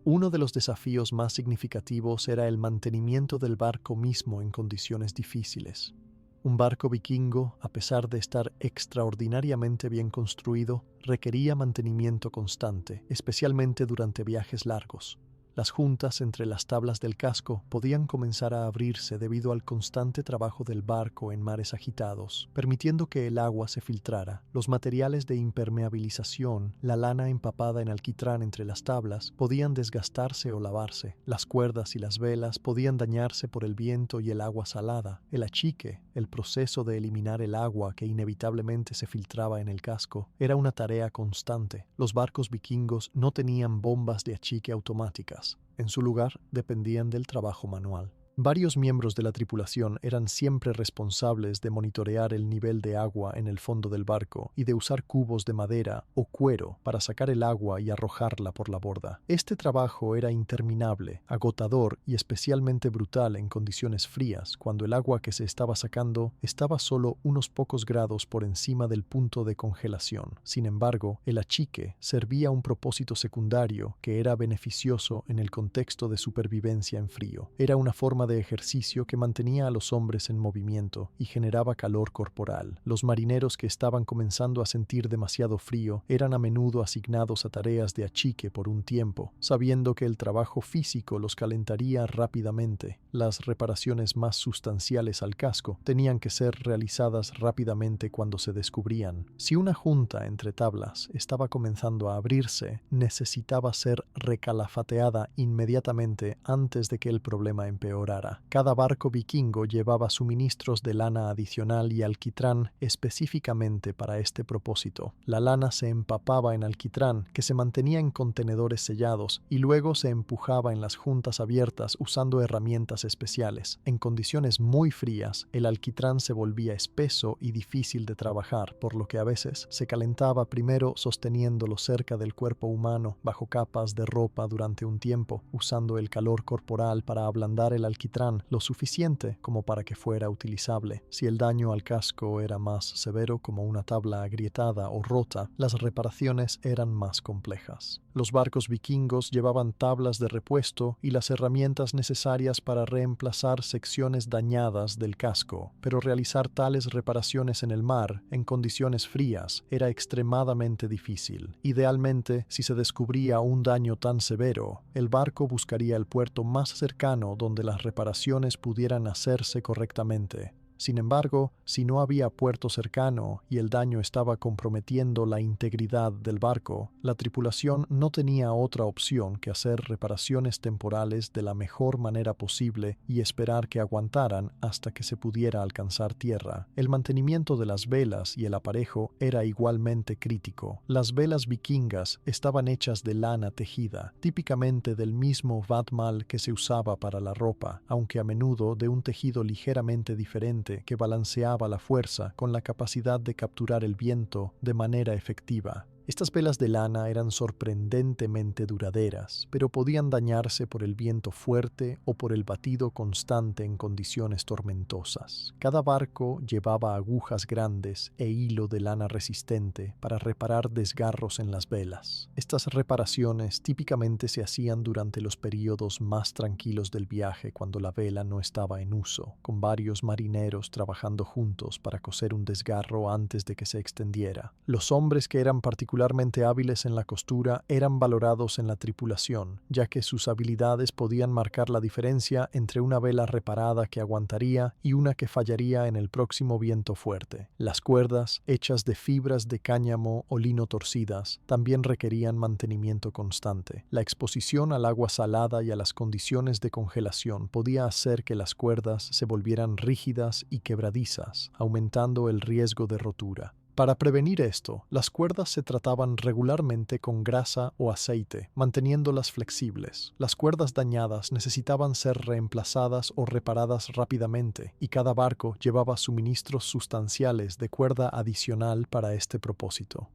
Uno de los desafíos más significativos era el mantenimiento del barco mismo en condiciones difíciles. Un barco vikingo, a pesar de estar extraordinariamente bien construido, requería mantenimiento constante, especialmente durante viajes largos. Las juntas entre las tablas del casco podían comenzar a abrirse debido al constante trabajo del barco en mares agitados, permitiendo que el agua se filtrara. Los materiales de impermeabilización, la lana empapada en alquitrán entre las tablas, podían desgastarse o lavarse. Las cuerdas y las velas podían dañarse por el viento y el agua salada. El achique, el proceso de eliminar el agua que inevitablemente se filtraba en el casco, era una tarea constante. Los barcos vikingos no tenían bombas de achique automáticas. En su lugar, dependían del trabajo manual. Varios miembros de la tripulación eran siempre responsables de monitorear el nivel de agua en el fondo del barco y de usar cubos de madera o cuero para sacar el agua y arrojarla por la borda. Este trabajo era interminable, agotador y especialmente brutal en condiciones frías, cuando el agua que se estaba sacando estaba solo unos pocos grados por encima del punto de congelación. Sin embargo, el achique servía un propósito secundario que era beneficioso en el contexto de supervivencia en frío. Era una forma de ejercicio que mantenía a los hombres en movimiento y generaba calor corporal. Los marineros que estaban comenzando a sentir demasiado frío eran a menudo asignados a tareas de achique por un tiempo, sabiendo que el trabajo físico los calentaría rápidamente. Las reparaciones más sustanciales al casco tenían que ser realizadas rápidamente cuando se descubrían. Si una junta entre tablas estaba comenzando a abrirse, necesitaba ser recalafateada inmediatamente antes de que el problema empeorara. Cada barco vikingo llevaba suministros de lana adicional y alquitrán específicamente para este propósito. La lana se empapaba en alquitrán, que se mantenía en contenedores sellados, y luego se empujaba en las juntas abiertas usando herramientas especiales. En condiciones muy frías, el alquitrán se volvía espeso y difícil de trabajar, por lo que a veces se calentaba primero sosteniéndolo cerca del cuerpo humano bajo capas de ropa durante un tiempo, usando el calor corporal para ablandar el alquitrán lo suficiente como para que fuera utilizable. Si el daño al casco era más severo, como una tabla agrietada o rota, las reparaciones eran más complejas. Los barcos vikingos llevaban tablas de repuesto y las herramientas necesarias para reemplazar secciones dañadas del casco, pero realizar tales reparaciones en el mar, en condiciones frías, era extremadamente difícil. Idealmente, si se descubría un daño tan severo, el barco buscaría el puerto más cercano donde las reparaciones pudieran hacerse correctamente. Sin embargo, si no había puerto cercano y el daño estaba comprometiendo la integridad del barco, la tripulación no tenía otra opción que hacer reparaciones temporales de la mejor manera posible y esperar que aguantaran hasta que se pudiera alcanzar tierra. El mantenimiento de las velas y el aparejo era igualmente crítico. Las velas vikingas estaban hechas de lana tejida, típicamente del mismo vatmal que se usaba para la ropa, aunque a menudo de un tejido ligeramente diferente que balanceaba la fuerza con la capacidad de capturar el viento de manera efectiva. Estas velas de lana eran sorprendentemente duraderas, pero podían dañarse por el viento fuerte o por el batido constante en condiciones tormentosas. Cada barco llevaba agujas grandes e hilo de lana resistente para reparar desgarros en las velas. Estas reparaciones típicamente se hacían durante los periodos más tranquilos del viaje, cuando la vela no estaba en uso, con varios marineros trabajando juntos para coser un desgarro antes de que se extendiera. Los hombres que eran particularmente hábiles en la costura eran valorados en la tripulación, ya que sus habilidades podían marcar la diferencia entre una vela reparada que aguantaría y una que fallaría en el próximo viento fuerte. Las cuerdas, hechas de fibras de cáñamo o lino torcidas, también requerían mantenimiento constante. La exposición al agua salada y a las condiciones de congelación podía hacer que las cuerdas se volvieran rígidas y quebradizas, aumentando el riesgo de rotura. Para prevenir esto, las cuerdas se trataban regularmente con grasa o aceite, manteniéndolas flexibles. Las cuerdas dañadas necesitaban ser reemplazadas o reparadas rápidamente, y cada barco llevaba suministros sustanciales de cuerda adicional para este propósito.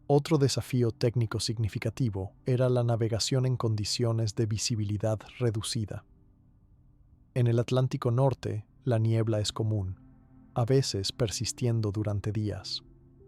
Otro desafío técnico significativo era la navegación en condiciones de visibilidad reducida. En el Atlántico Norte, la niebla es común, a veces persistiendo durante días.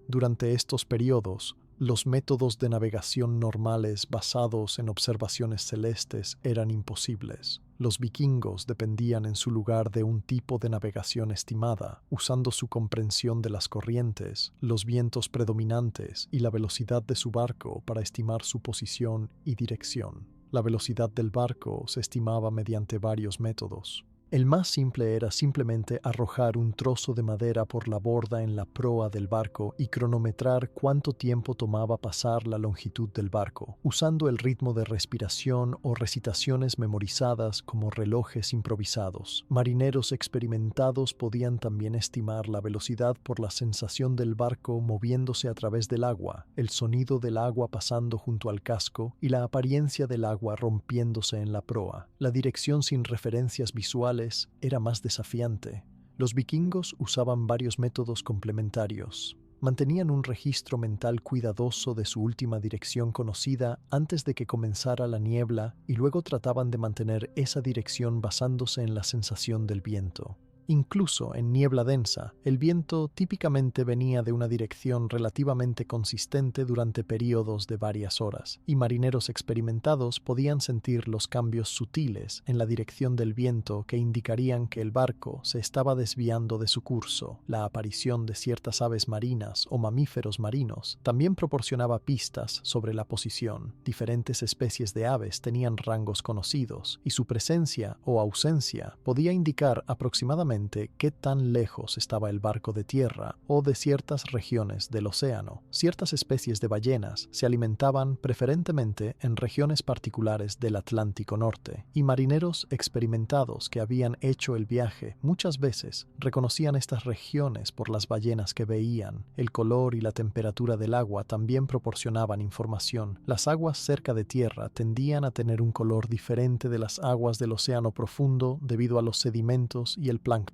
Durante estos periodos, los métodos de navegación normales basados en observaciones celestes eran imposibles. Los vikingos dependían en su lugar de un tipo de navegación estimada, usando su comprensión de las corrientes, los vientos predominantes y la velocidad de su barco para estimar su posición y dirección. La velocidad del barco se estimaba mediante varios métodos. El más simple era simplemente arrojar un trozo de madera por la borda en la proa del barco y cronometrar cuánto tiempo tomaba pasar la longitud del barco, usando el ritmo de respiración o recitaciones memorizadas como relojes improvisados. Marineros experimentados podían también estimar la velocidad por la sensación del barco moviéndose a través del agua, el sonido del agua pasando junto al casco y la apariencia del agua rompiéndose en la proa. La dirección sin referencias visuales era más desafiante. Los vikingos usaban varios métodos complementarios. Mantenían un registro mental cuidadoso de su última dirección conocida antes de que comenzara la niebla y luego trataban de mantener esa dirección basándose en la sensación del viento. Incluso en niebla densa, el viento típicamente venía de una dirección relativamente consistente durante periodos de varias horas, y marineros experimentados podían sentir los cambios sutiles en la dirección del viento que indicarían que el barco se estaba desviando de su curso. La aparición de ciertas aves marinas o mamíferos marinos también proporcionaba pistas sobre la posición. Diferentes especies de aves tenían rangos conocidos, y su presencia o ausencia podía indicar aproximadamente qué tan lejos estaba el barco de tierra o de ciertas regiones del océano. Ciertas especies de ballenas se alimentaban preferentemente en regiones particulares del Atlántico Norte, y marineros experimentados que habían hecho el viaje muchas veces reconocían estas regiones por las ballenas que veían. El color y la temperatura del agua también proporcionaban información. Las aguas cerca de tierra tendían a tener un color diferente de las aguas del océano profundo debido a los sedimentos y el plancton.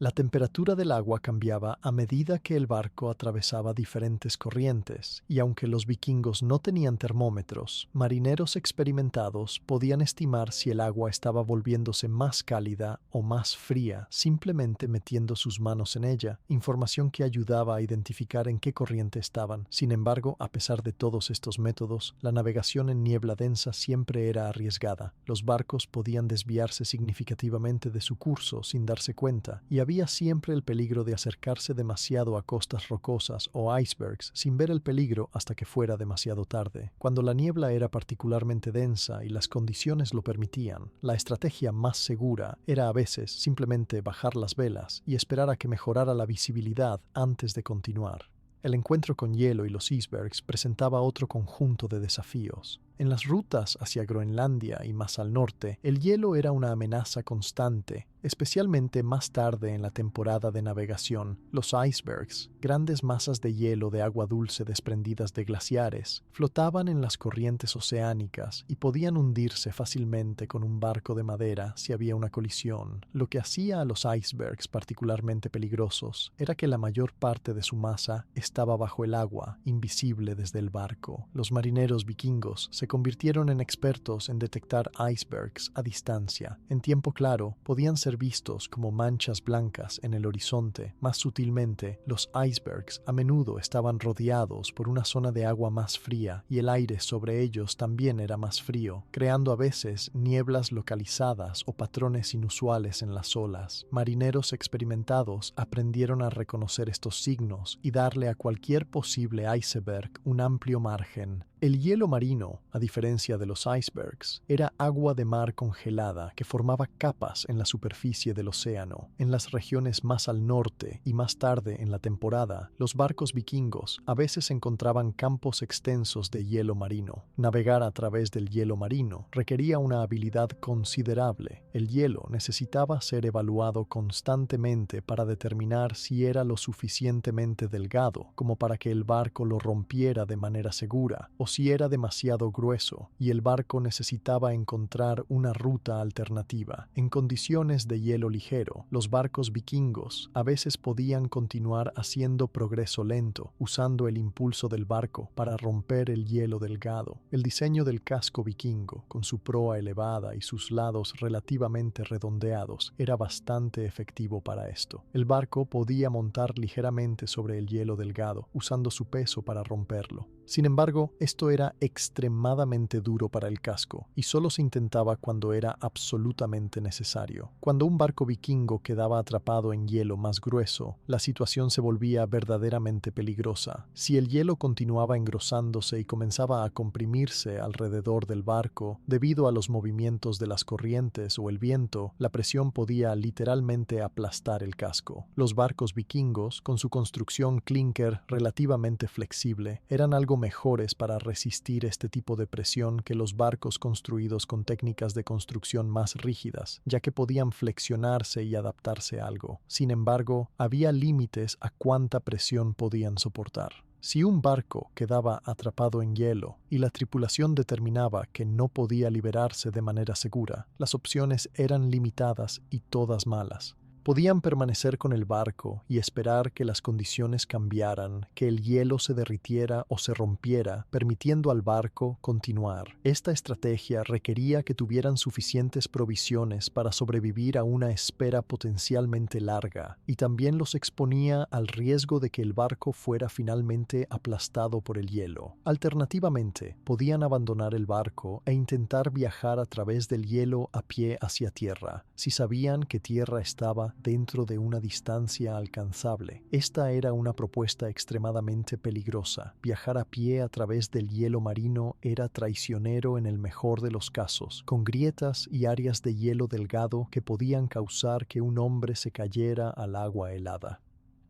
La temperatura del agua cambiaba a medida que el barco atravesaba diferentes corrientes, y aunque los vikingos no tenían termómetros, marineros experimentados podían estimar si el agua estaba volviéndose más cálida o más fría simplemente metiendo sus manos en ella, información que ayudaba a identificar en qué corriente estaban. Sin embargo, a pesar de todos estos métodos, la navegación en niebla densa siempre era arriesgada. Los barcos podían desviarse significativamente de su curso sin darse cuenta, y había siempre el peligro de acercarse demasiado a costas rocosas o icebergs sin ver el peligro hasta que fuera demasiado tarde. Cuando la niebla era particularmente densa y las condiciones lo permitían, la estrategia más segura era a veces simplemente bajar las velas y esperar a que mejorara la visibilidad antes de continuar. El encuentro con hielo y los icebergs presentaba otro conjunto de desafíos. En las rutas hacia Groenlandia y más al norte, el hielo era una amenaza constante, especialmente más tarde en la temporada de navegación. Los icebergs, grandes masas de hielo de agua dulce desprendidas de glaciares, flotaban en las corrientes oceánicas y podían hundirse fácilmente con un barco de madera si había una colisión. Lo que hacía a los icebergs particularmente peligrosos era que la mayor parte de su masa estaba bajo el agua, invisible desde el barco. Los marineros vikingos se convirtieron en expertos en detectar icebergs a distancia. En tiempo claro, podían ser vistos como manchas blancas en el horizonte. Más sutilmente, los icebergs a menudo estaban rodeados por una zona de agua más fría y el aire sobre ellos también era más frío, creando a veces nieblas localizadas o patrones inusuales en las olas. Marineros experimentados aprendieron a reconocer estos signos y darle a cualquier posible iceberg un amplio margen. El hielo marino, a diferencia de los icebergs, era agua de mar congelada que formaba capas en la superficie del océano. En las regiones más al norte y más tarde en la temporada, los barcos vikingos a veces encontraban campos extensos de hielo marino. Navegar a través del hielo marino requería una habilidad considerable. El hielo necesitaba ser evaluado constantemente para determinar si era lo suficientemente delgado como para que el barco lo rompiera de manera segura, o si era demasiado grueso y el barco necesitaba encontrar una ruta alternativa. En condiciones de hielo ligero, los barcos vikingos a veces podían continuar haciendo progreso lento, usando el impulso del barco para romper el hielo delgado. El diseño del casco vikingo, con su proa elevada y sus lados relativamente redondeados, era bastante efectivo para esto. El barco podía montar ligeramente sobre el hielo delgado, usando su peso para romperlo. Sin embargo, esto era extremadamente duro para el casco y solo se intentaba cuando era absolutamente necesario. Cuando un barco vikingo quedaba atrapado en hielo más grueso, la situación se volvía verdaderamente peligrosa. Si el hielo continuaba engrosándose y comenzaba a comprimirse alrededor del barco debido a los movimientos de las corrientes o el viento, la presión podía literalmente aplastar el casco. Los barcos vikingos, con su construcción clinker relativamente flexible, eran algo mejores para resistir este tipo de presión que los barcos construidos con técnicas de construcción más rígidas, ya que podían flexionarse y adaptarse a algo. Sin embargo, había límites a cuánta presión podían soportar. Si un barco quedaba atrapado en hielo y la tripulación determinaba que no podía liberarse de manera segura, las opciones eran limitadas y todas malas. Podían permanecer con el barco y esperar que las condiciones cambiaran, que el hielo se derritiera o se rompiera, permitiendo al barco continuar. Esta estrategia requería que tuvieran suficientes provisiones para sobrevivir a una espera potencialmente larga, y también los exponía al riesgo de que el barco fuera finalmente aplastado por el hielo. Alternativamente, podían abandonar el barco e intentar viajar a través del hielo a pie hacia tierra, si sabían que tierra estaba dentro de una distancia alcanzable. Esta era una propuesta extremadamente peligrosa. Viajar a pie a través del hielo marino era traicionero en el mejor de los casos, con grietas y áreas de hielo delgado que podían causar que un hombre se cayera al agua helada.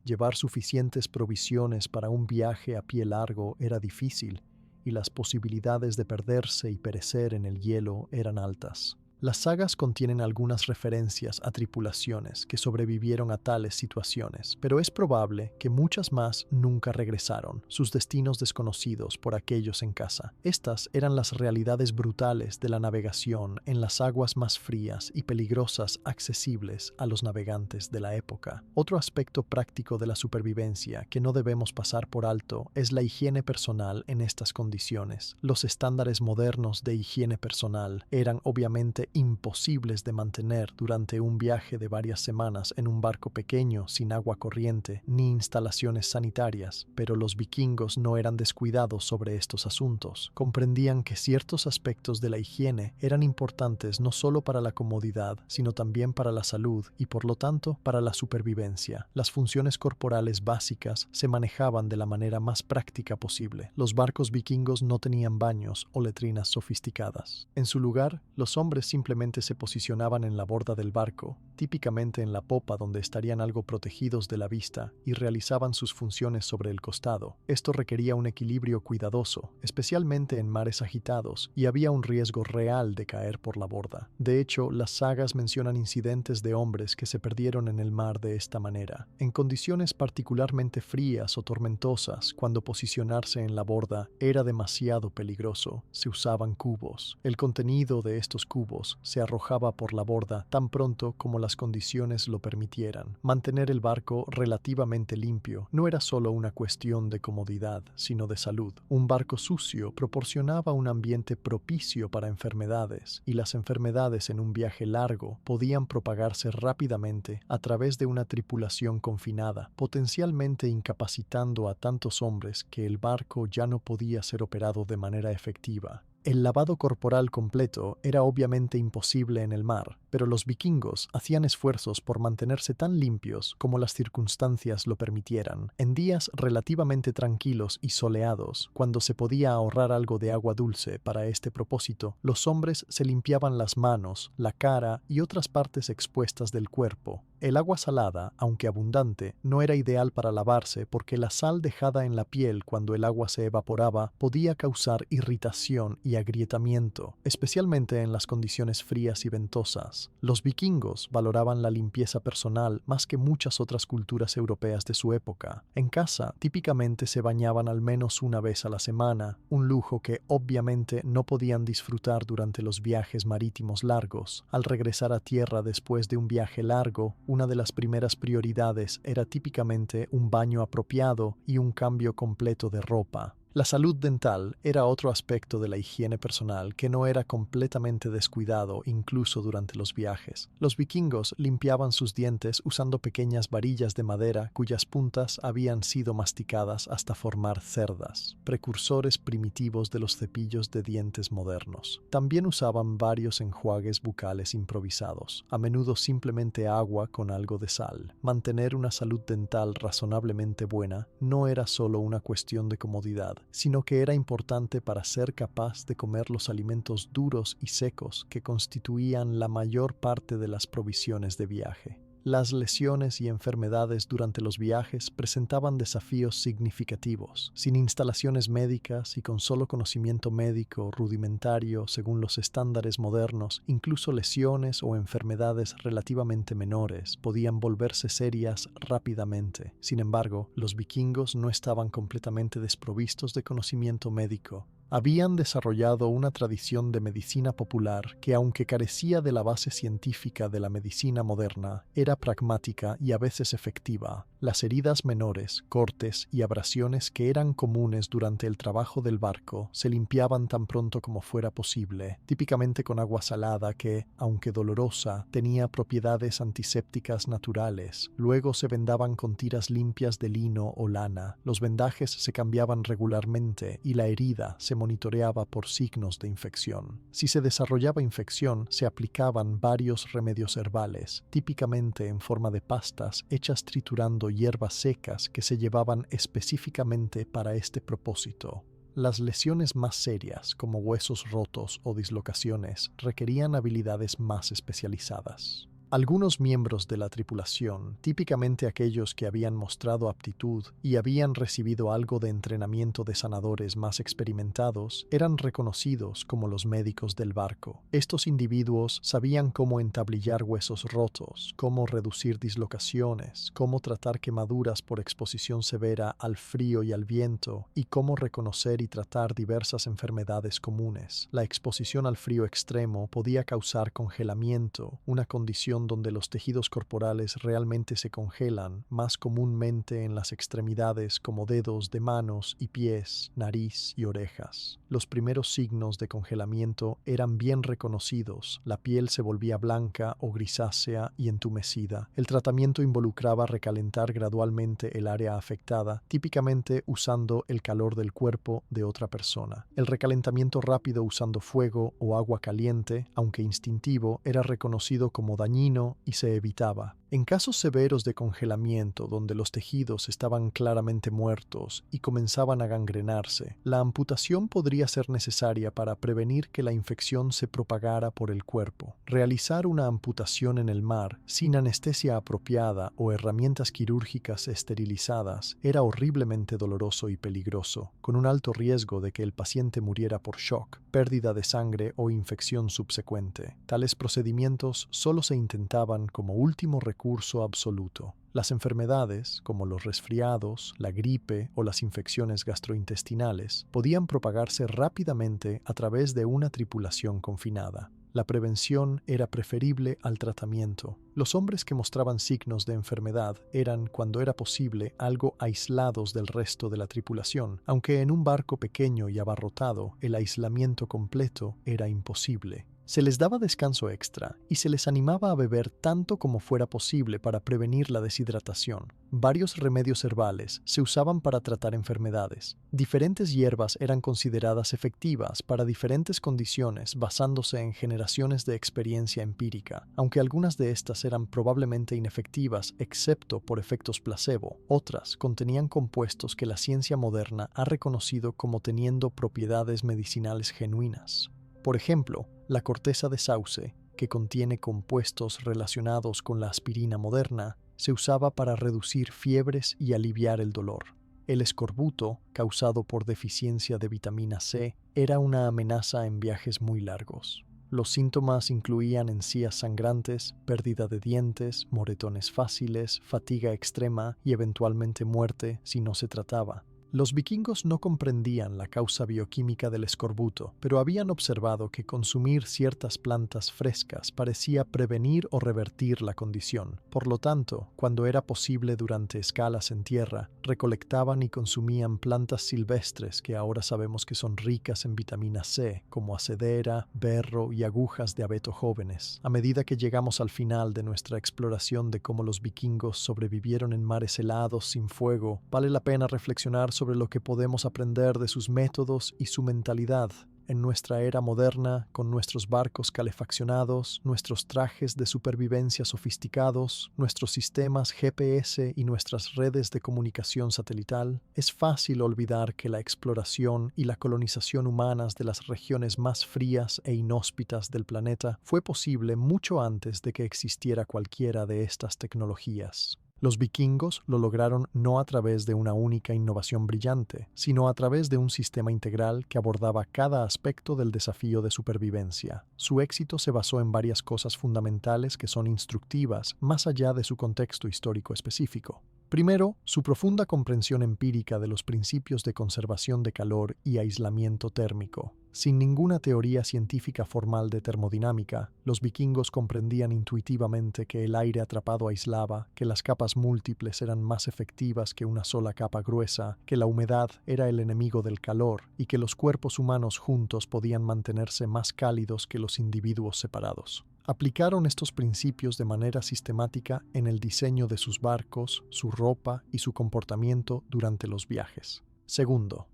Llevar suficientes provisiones para un viaje a pie largo era difícil, y las posibilidades de perderse y perecer en el hielo eran altas. Las sagas contienen algunas referencias a tripulaciones que sobrevivieron a tales situaciones, pero es probable que muchas más nunca regresaron, sus destinos desconocidos por aquellos en casa. Estas eran las realidades brutales de la navegación en las aguas más frías y peligrosas accesibles a los navegantes de la época. Otro aspecto práctico de la supervivencia que no debemos pasar por alto es la higiene personal en estas condiciones. Los estándares modernos de higiene personal eran obviamente imposibles de mantener durante un viaje de varias semanas en un barco pequeño sin agua corriente ni instalaciones sanitarias, pero los vikingos no eran descuidados sobre estos asuntos. Comprendían que ciertos aspectos de la higiene eran importantes no solo para la comodidad, sino también para la salud y, por lo tanto, para la supervivencia. Las funciones corporales básicas se manejaban de la manera más práctica posible. Los barcos vikingos no tenían baños o letrinas sofisticadas. En su lugar, los hombres simplemente se posicionaban en la borda del barco, típicamente en la popa donde estarían algo protegidos de la vista y realizaban sus funciones sobre el costado. Esto requería un equilibrio cuidadoso, especialmente en mares agitados, y había un riesgo real de caer por la borda. De hecho, las sagas mencionan incidentes de hombres que se perdieron en el mar de esta manera. En condiciones particularmente frías o tormentosas, cuando posicionarse en la borda era demasiado peligroso, se usaban cubos. El contenido de estos cubos se arrojaba por la borda tan pronto como las condiciones lo permitieran. Mantener el barco relativamente limpio no era solo una cuestión de comodidad, sino de salud. Un barco sucio proporcionaba un ambiente propicio para enfermedades, y las enfermedades en un viaje largo podían propagarse rápidamente a través de una tripulación confinada, potencialmente incapacitando a tantos hombres que el barco ya no podía ser operado de manera efectiva. El lavado corporal completo era obviamente imposible en el mar, pero los vikingos hacían esfuerzos por mantenerse tan limpios como las circunstancias lo permitieran. En días relativamente tranquilos y soleados, cuando se podía ahorrar algo de agua dulce para este propósito, los hombres se limpiaban las manos, la cara y otras partes expuestas del cuerpo. El agua salada, aunque abundante, no era ideal para lavarse porque la sal dejada en la piel cuando el agua se evaporaba podía causar irritación y agrietamiento, especialmente en las condiciones frías y ventosas. Los vikingos valoraban la limpieza personal más que muchas otras culturas europeas de su época. En casa, típicamente se bañaban al menos una vez a la semana, un lujo que obviamente no podían disfrutar durante los viajes marítimos largos. Al regresar a tierra después de un viaje largo, una de las primeras prioridades era típicamente un baño apropiado y un cambio completo de ropa. La salud dental era otro aspecto de la higiene personal que no era completamente descuidado incluso durante los viajes. Los vikingos limpiaban sus dientes usando pequeñas varillas de madera cuyas puntas habían sido masticadas hasta formar cerdas, precursores primitivos de los cepillos de dientes modernos. También usaban varios enjuagues bucales improvisados, a menudo simplemente agua con algo de sal. Mantener una salud dental razonablemente buena no era solo una cuestión de comodidad, sino que era importante para ser capaz de comer los alimentos duros y secos que constituían la mayor parte de las provisiones de viaje. Las lesiones y enfermedades durante los viajes presentaban desafíos significativos. Sin instalaciones médicas y con solo conocimiento médico rudimentario según los estándares modernos, incluso lesiones o enfermedades relativamente menores podían volverse serias rápidamente. Sin embargo, los vikingos no estaban completamente desprovistos de conocimiento médico. Habían desarrollado una tradición de medicina popular que, aunque carecía de la base científica de la medicina moderna, era pragmática y a veces efectiva. Las heridas menores, cortes y abrasiones que eran comunes durante el trabajo del barco se limpiaban tan pronto como fuera posible, típicamente con agua salada que, aunque dolorosa, tenía propiedades antisépticas naturales. Luego se vendaban con tiras limpias de lino o lana. Los vendajes se cambiaban regularmente y la herida se monitoreaba por signos de infección. Si se desarrollaba infección, se aplicaban varios remedios herbales, típicamente en forma de pastas hechas triturando hierbas secas que se llevaban específicamente para este propósito. Las lesiones más serias, como huesos rotos o dislocaciones, requerían habilidades más especializadas. Algunos miembros de la tripulación, típicamente aquellos que habían mostrado aptitud y habían recibido algo de entrenamiento de sanadores más experimentados, eran reconocidos como los médicos del barco. Estos individuos sabían cómo entablillar huesos rotos, cómo reducir dislocaciones, cómo tratar quemaduras por exposición severa al frío y al viento, y cómo reconocer y tratar diversas enfermedades comunes. La exposición al frío extremo podía causar congelamiento, una condición donde los tejidos corporales realmente se congelan, más comúnmente en las extremidades como dedos de manos y pies, nariz y orejas. Los primeros signos de congelamiento eran bien reconocidos, la piel se volvía blanca o grisácea y entumecida. El tratamiento involucraba recalentar gradualmente el área afectada, típicamente usando el calor del cuerpo de otra persona. El recalentamiento rápido usando fuego o agua caliente, aunque instintivo, era reconocido como dañino y se evitaba. En casos severos de congelamiento donde los tejidos estaban claramente muertos y comenzaban a gangrenarse, la amputación podría ser necesaria para prevenir que la infección se propagara por el cuerpo. Realizar una amputación en el mar sin anestesia apropiada o herramientas quirúrgicas esterilizadas era horriblemente doloroso y peligroso, con un alto riesgo de que el paciente muriera por shock, pérdida de sangre o infección subsecuente. Tales procedimientos solo se intentaban como último recurso absoluto. Las enfermedades, como los resfriados, la gripe o las infecciones gastrointestinales, podían propagarse rápidamente a través de una tripulación confinada. La prevención era preferible al tratamiento. Los hombres que mostraban signos de enfermedad eran, cuando era posible, algo aislados del resto de la tripulación, aunque en un barco pequeño y abarrotado el aislamiento completo era imposible. Se les daba descanso extra y se les animaba a beber tanto como fuera posible para prevenir la deshidratación. Varios remedios herbales se usaban para tratar enfermedades. Diferentes hierbas eran consideradas efectivas para diferentes condiciones basándose en generaciones de experiencia empírica, aunque algunas de estas eran probablemente inefectivas excepto por efectos placebo. Otras contenían compuestos que la ciencia moderna ha reconocido como teniendo propiedades medicinales genuinas. Por ejemplo, la corteza de sauce, que contiene compuestos relacionados con la aspirina moderna, se usaba para reducir fiebres y aliviar el dolor. El escorbuto, causado por deficiencia de vitamina C, era una amenaza en viajes muy largos. Los síntomas incluían encías sangrantes, pérdida de dientes, moretones fáciles, fatiga extrema y eventualmente muerte si no se trataba. Los vikingos no comprendían la causa bioquímica del escorbuto, pero habían observado que consumir ciertas plantas frescas parecía prevenir o revertir la condición. Por lo tanto, cuando era posible durante escalas en tierra, recolectaban y consumían plantas silvestres que ahora sabemos que son ricas en vitamina C, como acedera, berro y agujas de abeto jóvenes. A medida que llegamos al final de nuestra exploración de cómo los vikingos sobrevivieron en mares helados sin fuego, vale la pena reflexionar sobre lo que podemos aprender de sus métodos y su mentalidad. En nuestra era moderna, con nuestros barcos calefaccionados, nuestros trajes de supervivencia sofisticados, nuestros sistemas GPS y nuestras redes de comunicación satelital, es fácil olvidar que la exploración y la colonización humanas de las regiones más frías e inhóspitas del planeta fue posible mucho antes de que existiera cualquiera de estas tecnologías. Los vikingos lo lograron no a través de una única innovación brillante, sino a través de un sistema integral que abordaba cada aspecto del desafío de supervivencia. Su éxito se basó en varias cosas fundamentales que son instructivas más allá de su contexto histórico específico. Primero, su profunda comprensión empírica de los principios de conservación de calor y aislamiento térmico. Sin ninguna teoría científica formal de termodinámica, los vikingos comprendían intuitivamente que el aire atrapado aislaba, que las capas múltiples eran más efectivas que una sola capa gruesa, que la humedad era el enemigo del calor y que los cuerpos humanos juntos podían mantenerse más cálidos que los individuos separados. Aplicaron estos principios de manera sistemática en el diseño de sus barcos, su ropa y su comportamiento durante los viajes. Segundo,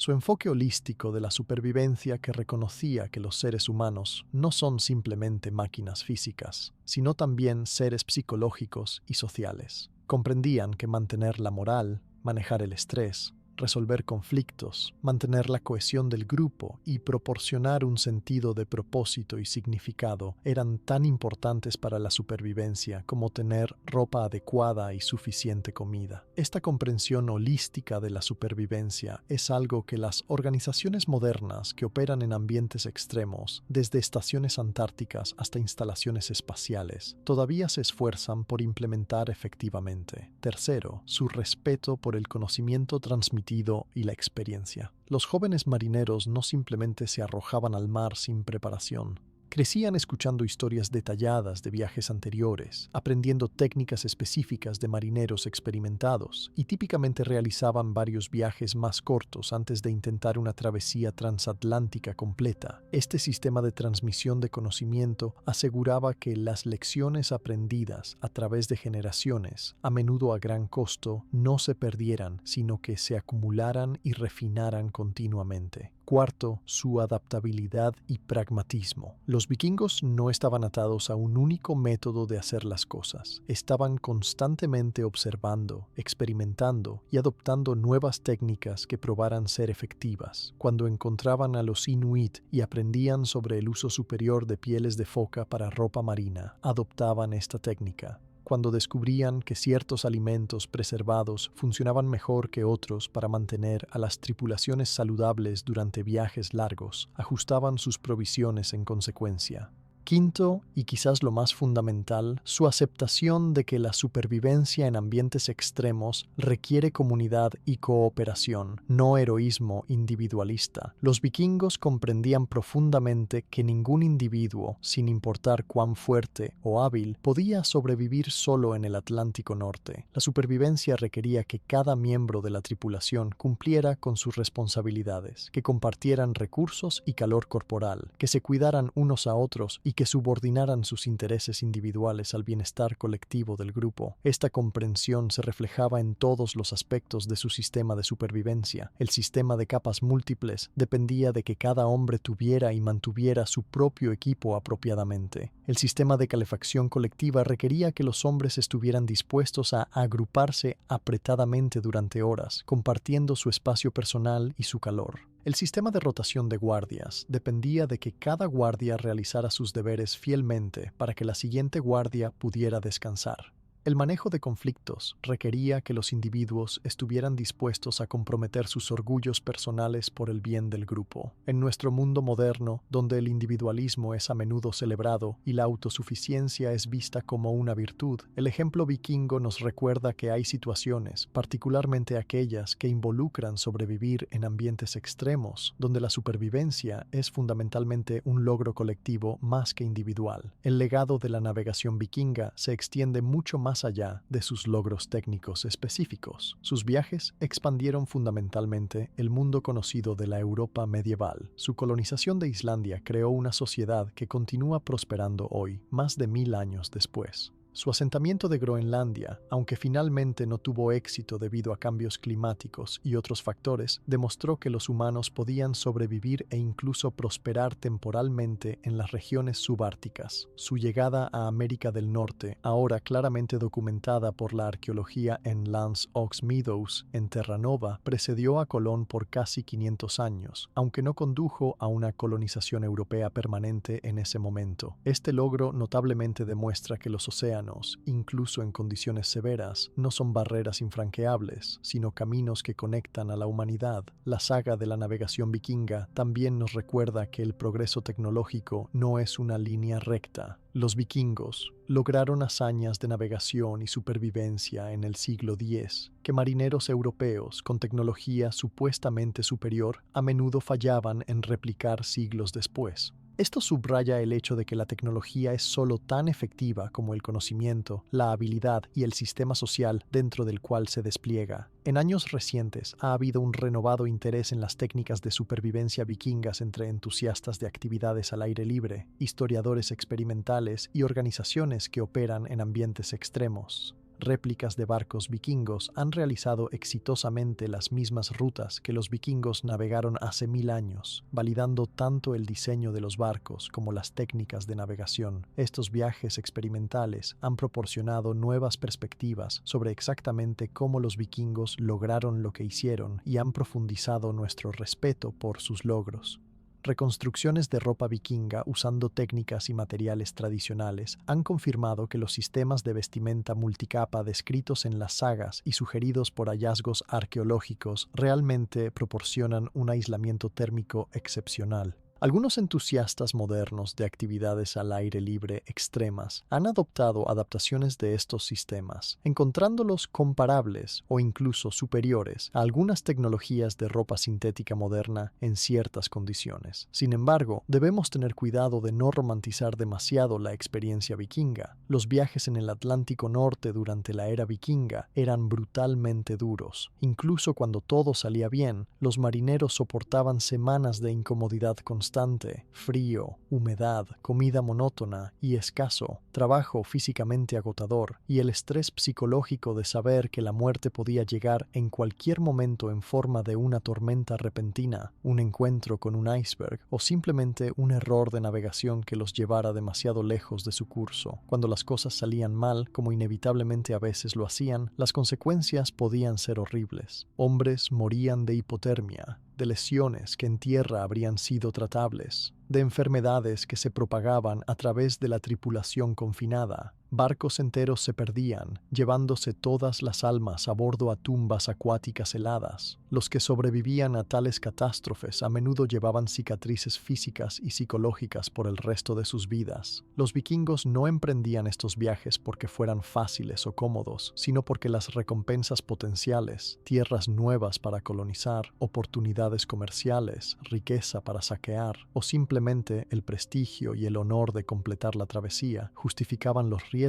su enfoque holístico de la supervivencia que reconocía que los seres humanos no son simplemente máquinas físicas, sino también seres psicológicos y sociales. Comprendían que mantener la moral, manejar el estrés, resolver conflictos, mantener la cohesión del grupo y proporcionar un sentido de propósito y significado eran tan importantes para la supervivencia como tener ropa adecuada y suficiente comida. Esta comprensión holística de la supervivencia es algo que las organizaciones modernas que operan en ambientes extremos, desde estaciones antárticas hasta instalaciones espaciales, todavía se esfuerzan por implementar efectivamente. Tercero, su respeto por el conocimiento transmitido y la experiencia. Los jóvenes marineros no simplemente se arrojaban al mar sin preparación. Crecían escuchando historias detalladas de viajes anteriores, aprendiendo técnicas específicas de marineros experimentados y típicamente realizaban varios viajes más cortos antes de intentar una travesía transatlántica completa. Este sistema de transmisión de conocimiento aseguraba que las lecciones aprendidas a través de generaciones, a menudo a gran costo, no se perdieran, sino que se acumularan y refinaran continuamente. Cuarto, su adaptabilidad y pragmatismo. Los vikingos no estaban atados a un único método de hacer las cosas. Estaban constantemente observando, experimentando y adoptando nuevas técnicas que probaran ser efectivas. Cuando encontraban a los Inuit y aprendían sobre el uso superior de pieles de foca para ropa marina, adoptaban esta técnica. Cuando descubrían que ciertos alimentos preservados funcionaban mejor que otros para mantener a las tripulaciones saludables durante viajes largos, ajustaban sus provisiones en consecuencia. Quinto, y quizás lo más fundamental, su aceptación de que la supervivencia en ambientes extremos requiere comunidad y cooperación, no heroísmo individualista. Los vikingos comprendían profundamente que ningún individuo, sin importar cuán fuerte o hábil, podía sobrevivir solo en el Atlántico Norte. La supervivencia requería que cada miembro de la tripulación cumpliera con sus responsabilidades, que compartieran recursos y calor corporal, que se cuidaran unos a otros y que subordinaran sus intereses individuales al bienestar colectivo del grupo. Esta comprensión se reflejaba en todos los aspectos de su sistema de supervivencia. El sistema de capas múltiples dependía de que cada hombre tuviera y mantuviera su propio equipo apropiadamente. El sistema de calefacción colectiva requería que los hombres estuvieran dispuestos a agruparse apretadamente durante horas, compartiendo su espacio personal y su calor. El sistema de rotación de guardias dependía de que cada guardia realizara sus deberes fielmente para que la siguiente guardia pudiera descansar. El manejo de conflictos requería que los individuos estuvieran dispuestos a comprometer sus orgullos personales por el bien del grupo. En nuestro mundo moderno, donde el individualismo es a menudo celebrado y la autosuficiencia es vista como una virtud, el ejemplo vikingo nos recuerda que hay situaciones, particularmente aquellas que involucran sobrevivir en ambientes extremos, donde la supervivencia es fundamentalmente un logro colectivo más que individual. El legado de la navegación vikinga se extiende mucho más allá de sus logros técnicos específicos. Sus viajes expandieron fundamentalmente el mundo conocido de la Europa medieval. Su colonización de Islandia creó una sociedad que continúa prosperando hoy, más de 1000 años después. Su asentamiento de Groenlandia, aunque finalmente no tuvo éxito debido a cambios climáticos y otros factores, demostró que los humanos podían sobrevivir e incluso prosperar temporalmente en las regiones subárticas. Su llegada a América del Norte, ahora claramente documentada por la arqueología en Lance Ox Meadows, en Terranova, precedió a Colón por casi 500 años, aunque no condujo a una colonización europea permanente en ese momento. Este logro notablemente demuestra que los océanos, incluso en condiciones severas, no son barreras infranqueables, sino caminos que conectan a la humanidad. La saga de la navegación vikinga también nos recuerda que el progreso tecnológico no es una línea recta. Los vikingos lograron hazañas de navegación y supervivencia en el siglo X, que marineros europeos con tecnología supuestamente superior a menudo fallaban en replicar siglos después. Esto subraya el hecho de que la tecnología es solo tan efectiva como el conocimiento, la habilidad y el sistema social dentro del cual se despliega. En años recientes ha habido un renovado interés en las técnicas de supervivencia vikingas entre entusiastas de actividades al aire libre, historiadores experimentales y organizaciones que operan en ambientes extremos. Réplicas de barcos vikingos han realizado exitosamente las mismas rutas que los vikingos navegaron hace 1000 años, validando tanto el diseño de los barcos como las técnicas de navegación. Estos viajes experimentales han proporcionado nuevas perspectivas sobre exactamente cómo los vikingos lograron lo que hicieron y han profundizado nuestro respeto por sus logros. Reconstrucciones de ropa vikinga usando técnicas y materiales tradicionales han confirmado que los sistemas de vestimenta multicapa descritos en las sagas y sugeridos por hallazgos arqueológicos realmente proporcionan un aislamiento térmico excepcional. Algunos entusiastas modernos de actividades al aire libre extremas han adoptado adaptaciones de estos sistemas, encontrándolos comparables o incluso superiores a algunas tecnologías de ropa sintética moderna en ciertas condiciones. Sin embargo, debemos tener cuidado de no romantizar demasiado la experiencia vikinga. Los viajes en el Atlántico Norte durante la era vikinga eran brutalmente duros. Incluso cuando todo salía bien, los marineros soportaban semanas de incomodidad constante constante, frío, humedad, comida monótona y escaso, trabajo físicamente agotador y el estrés psicológico de saber que la muerte podía llegar en cualquier momento en forma de una tormenta repentina, un encuentro con un iceberg o simplemente un error de navegación que los llevara demasiado lejos de su curso. Cuando las cosas salían mal, como inevitablemente a veces lo hacían, las consecuencias podían ser horribles. Hombres morían de hipotermia, de lesiones que en tierra habrían sido tratables, de enfermedades que se propagaban a través de la tripulación confinada. Barcos enteros se perdían, llevándose todas las almas a bordo a tumbas acuáticas heladas. Los que sobrevivían a tales catástrofes a menudo llevaban cicatrices físicas y psicológicas por el resto de sus vidas. Los vikingos no emprendían estos viajes porque fueran fáciles o cómodos, sino porque las recompensas potenciales, tierras nuevas para colonizar, oportunidades comerciales, riqueza para saquear, o simplemente el prestigio y el honor de completar la travesía, justificaban los riesgos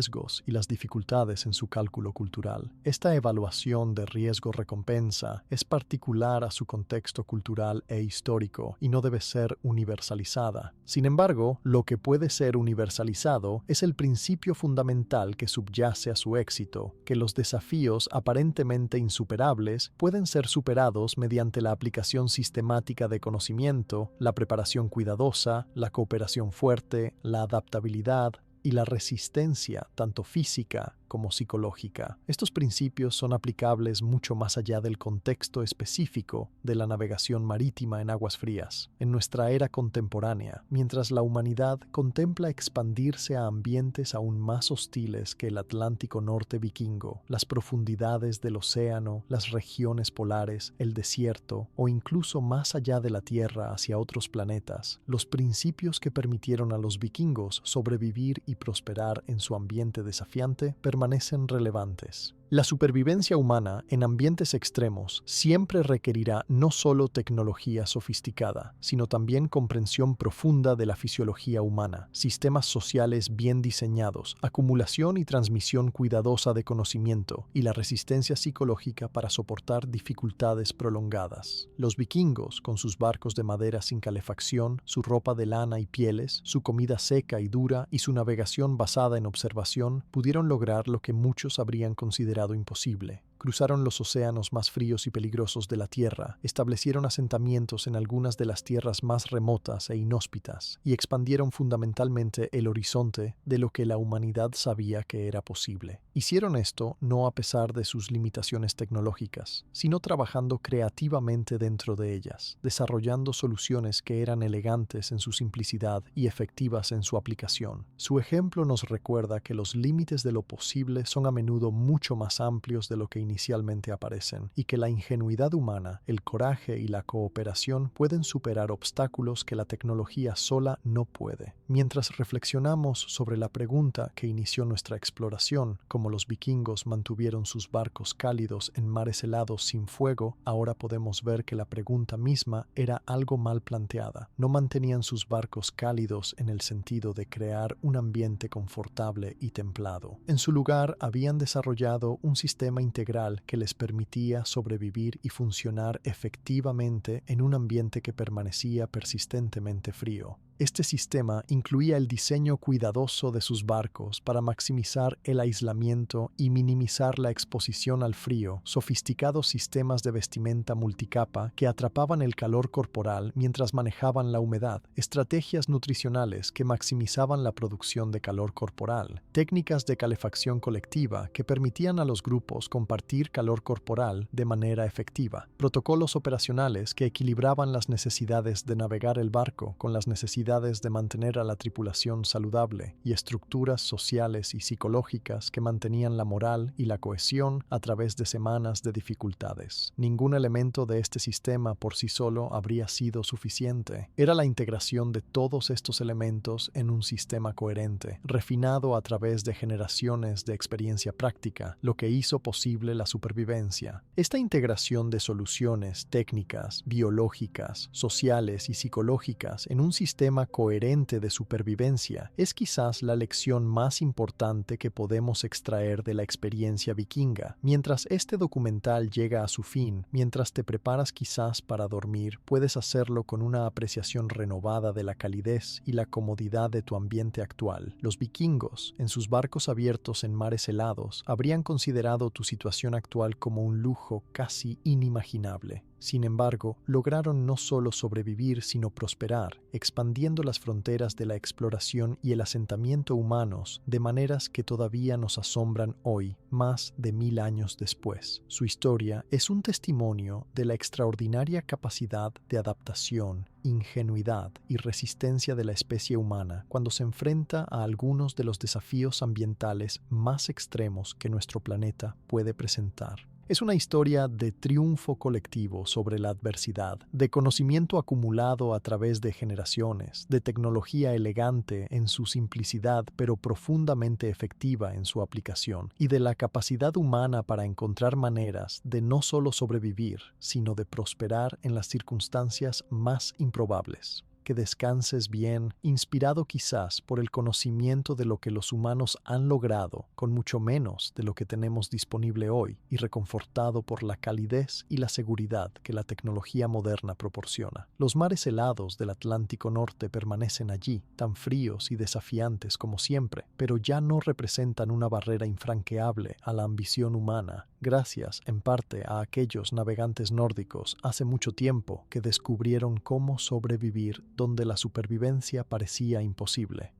y las dificultades en su cálculo cultural. Esta evaluación de riesgo-recompensa es particular a su contexto cultural e histórico y no debe ser universalizada. Sin embargo, lo que puede ser universalizado es el principio fundamental que subyace a su éxito, que los desafíos aparentemente insuperables pueden ser superados mediante la aplicación sistemática de conocimiento, la preparación cuidadosa, la cooperación fuerte, la adaptabilidad y la resistencia, tanto física como psicológica. Estos principios son aplicables mucho más allá del contexto específico de la navegación marítima en aguas frías. En nuestra era contemporánea, mientras la humanidad contempla expandirse a ambientes aún más hostiles que el Atlántico Norte vikingo, las profundidades del océano, las regiones polares, el desierto o incluso más allá de la Tierra hacia otros planetas, los principios que permitieron a los vikingos sobrevivir y prosperar en su ambiente desafiante permanecen relevantes. La supervivencia humana en ambientes extremos siempre requerirá no solo tecnología sofisticada, sino también comprensión profunda de la fisiología humana, sistemas sociales bien diseñados, acumulación y transmisión cuidadosa de conocimiento y la resistencia psicológica para soportar dificultades prolongadas. Los vikingos, con sus barcos de madera sin calefacción, su ropa de lana y pieles, su comida seca y dura y su navegación basada en observación, pudieron lograr lo que muchos habrían considerado imposible. Cruzaron los océanos más fríos y peligrosos de la Tierra, establecieron asentamientos en algunas de las tierras más remotas e inhóspitas, y expandieron fundamentalmente el horizonte de lo que la humanidad sabía que era posible. Hicieron esto no a pesar de sus limitaciones tecnológicas, sino trabajando creativamente dentro de ellas, desarrollando soluciones que eran elegantes en su simplicidad y efectivas en su aplicación. Su ejemplo nos recuerda que los límites de lo posible son a menudo mucho más amplios de lo que inicialmente aparecen, y que la ingenuidad humana, el coraje y la cooperación pueden superar obstáculos que la tecnología sola no puede. Mientras reflexionamos sobre la pregunta que inició nuestra exploración, como los vikingos mantuvieron sus barcos cálidos en mares helados sin fuego, ahora podemos ver que la pregunta misma era algo mal planteada. No mantenían sus barcos cálidos en el sentido de crear un ambiente confortable y templado. En su lugar, habían desarrollado un sistema integral que les permitía sobrevivir y funcionar efectivamente en un ambiente que permanecía persistentemente frío. Este sistema incluía el diseño cuidadoso de sus barcos para maximizar el aislamiento y minimizar la exposición al frío, sofisticados sistemas de vestimenta multicapa que atrapaban el calor corporal mientras manejaban la humedad, estrategias nutricionales que maximizaban la producción de calor corporal, técnicas de calefacción colectiva que permitían a los grupos compartir calor corporal de manera efectiva, protocolos operacionales que equilibraban las necesidades de navegar el barco con las necesidades de mantener a la tripulación saludable y estructuras sociales y psicológicas que mantenían la moral y la cohesión a través de semanas de dificultades. Ningún elemento de este sistema por sí solo habría sido suficiente. Era la integración de todos estos elementos en un sistema coherente, refinado a través de generaciones de experiencia práctica, lo que hizo posible la supervivencia. Esta integración de soluciones técnicas, biológicas, sociales y psicológicas en un sistema sistema coherente de supervivencia es quizás la lección más importante que podemos extraer de la experiencia vikinga. Mientras este documental llega a su fin, mientras te preparas quizás para dormir, puedes hacerlo con una apreciación renovada de la calidez y la comodidad de tu ambiente actual. Los vikingos, en sus barcos abiertos en mares helados, habrían considerado tu situación actual como un lujo casi inimaginable. Sin embargo, lograron no solo sobrevivir, sino prosperar, expandiendo las fronteras de la exploración y el asentamiento humanos de maneras que todavía nos asombran hoy, más de 1000 años después. Su historia es un testimonio de la extraordinaria capacidad de adaptación, ingenuidad y resistencia de la especie humana cuando se enfrenta a algunos de los desafíos ambientales más extremos que nuestro planeta puede presentar. Es una historia de triunfo colectivo sobre la adversidad, de conocimiento acumulado a través de generaciones, de tecnología elegante en su simplicidad pero profundamente efectiva en su aplicación, y de la capacidad humana para encontrar maneras de no solo sobrevivir, sino de prosperar en las circunstancias más improbables. Que descanses bien, inspirado quizás por el conocimiento de lo que los humanos han logrado con mucho menos de lo que tenemos disponible hoy, y reconfortado por la calidez y la seguridad que la tecnología moderna proporciona. Los mares helados del Atlántico Norte permanecen allí, tan fríos y desafiantes como siempre, pero ya no representan una barrera infranqueable a la ambición humana, gracias en parte a aquellos navegantes nórdicos hace mucho tiempo que descubrieron cómo sobrevivir donde la supervivencia parecía imposible.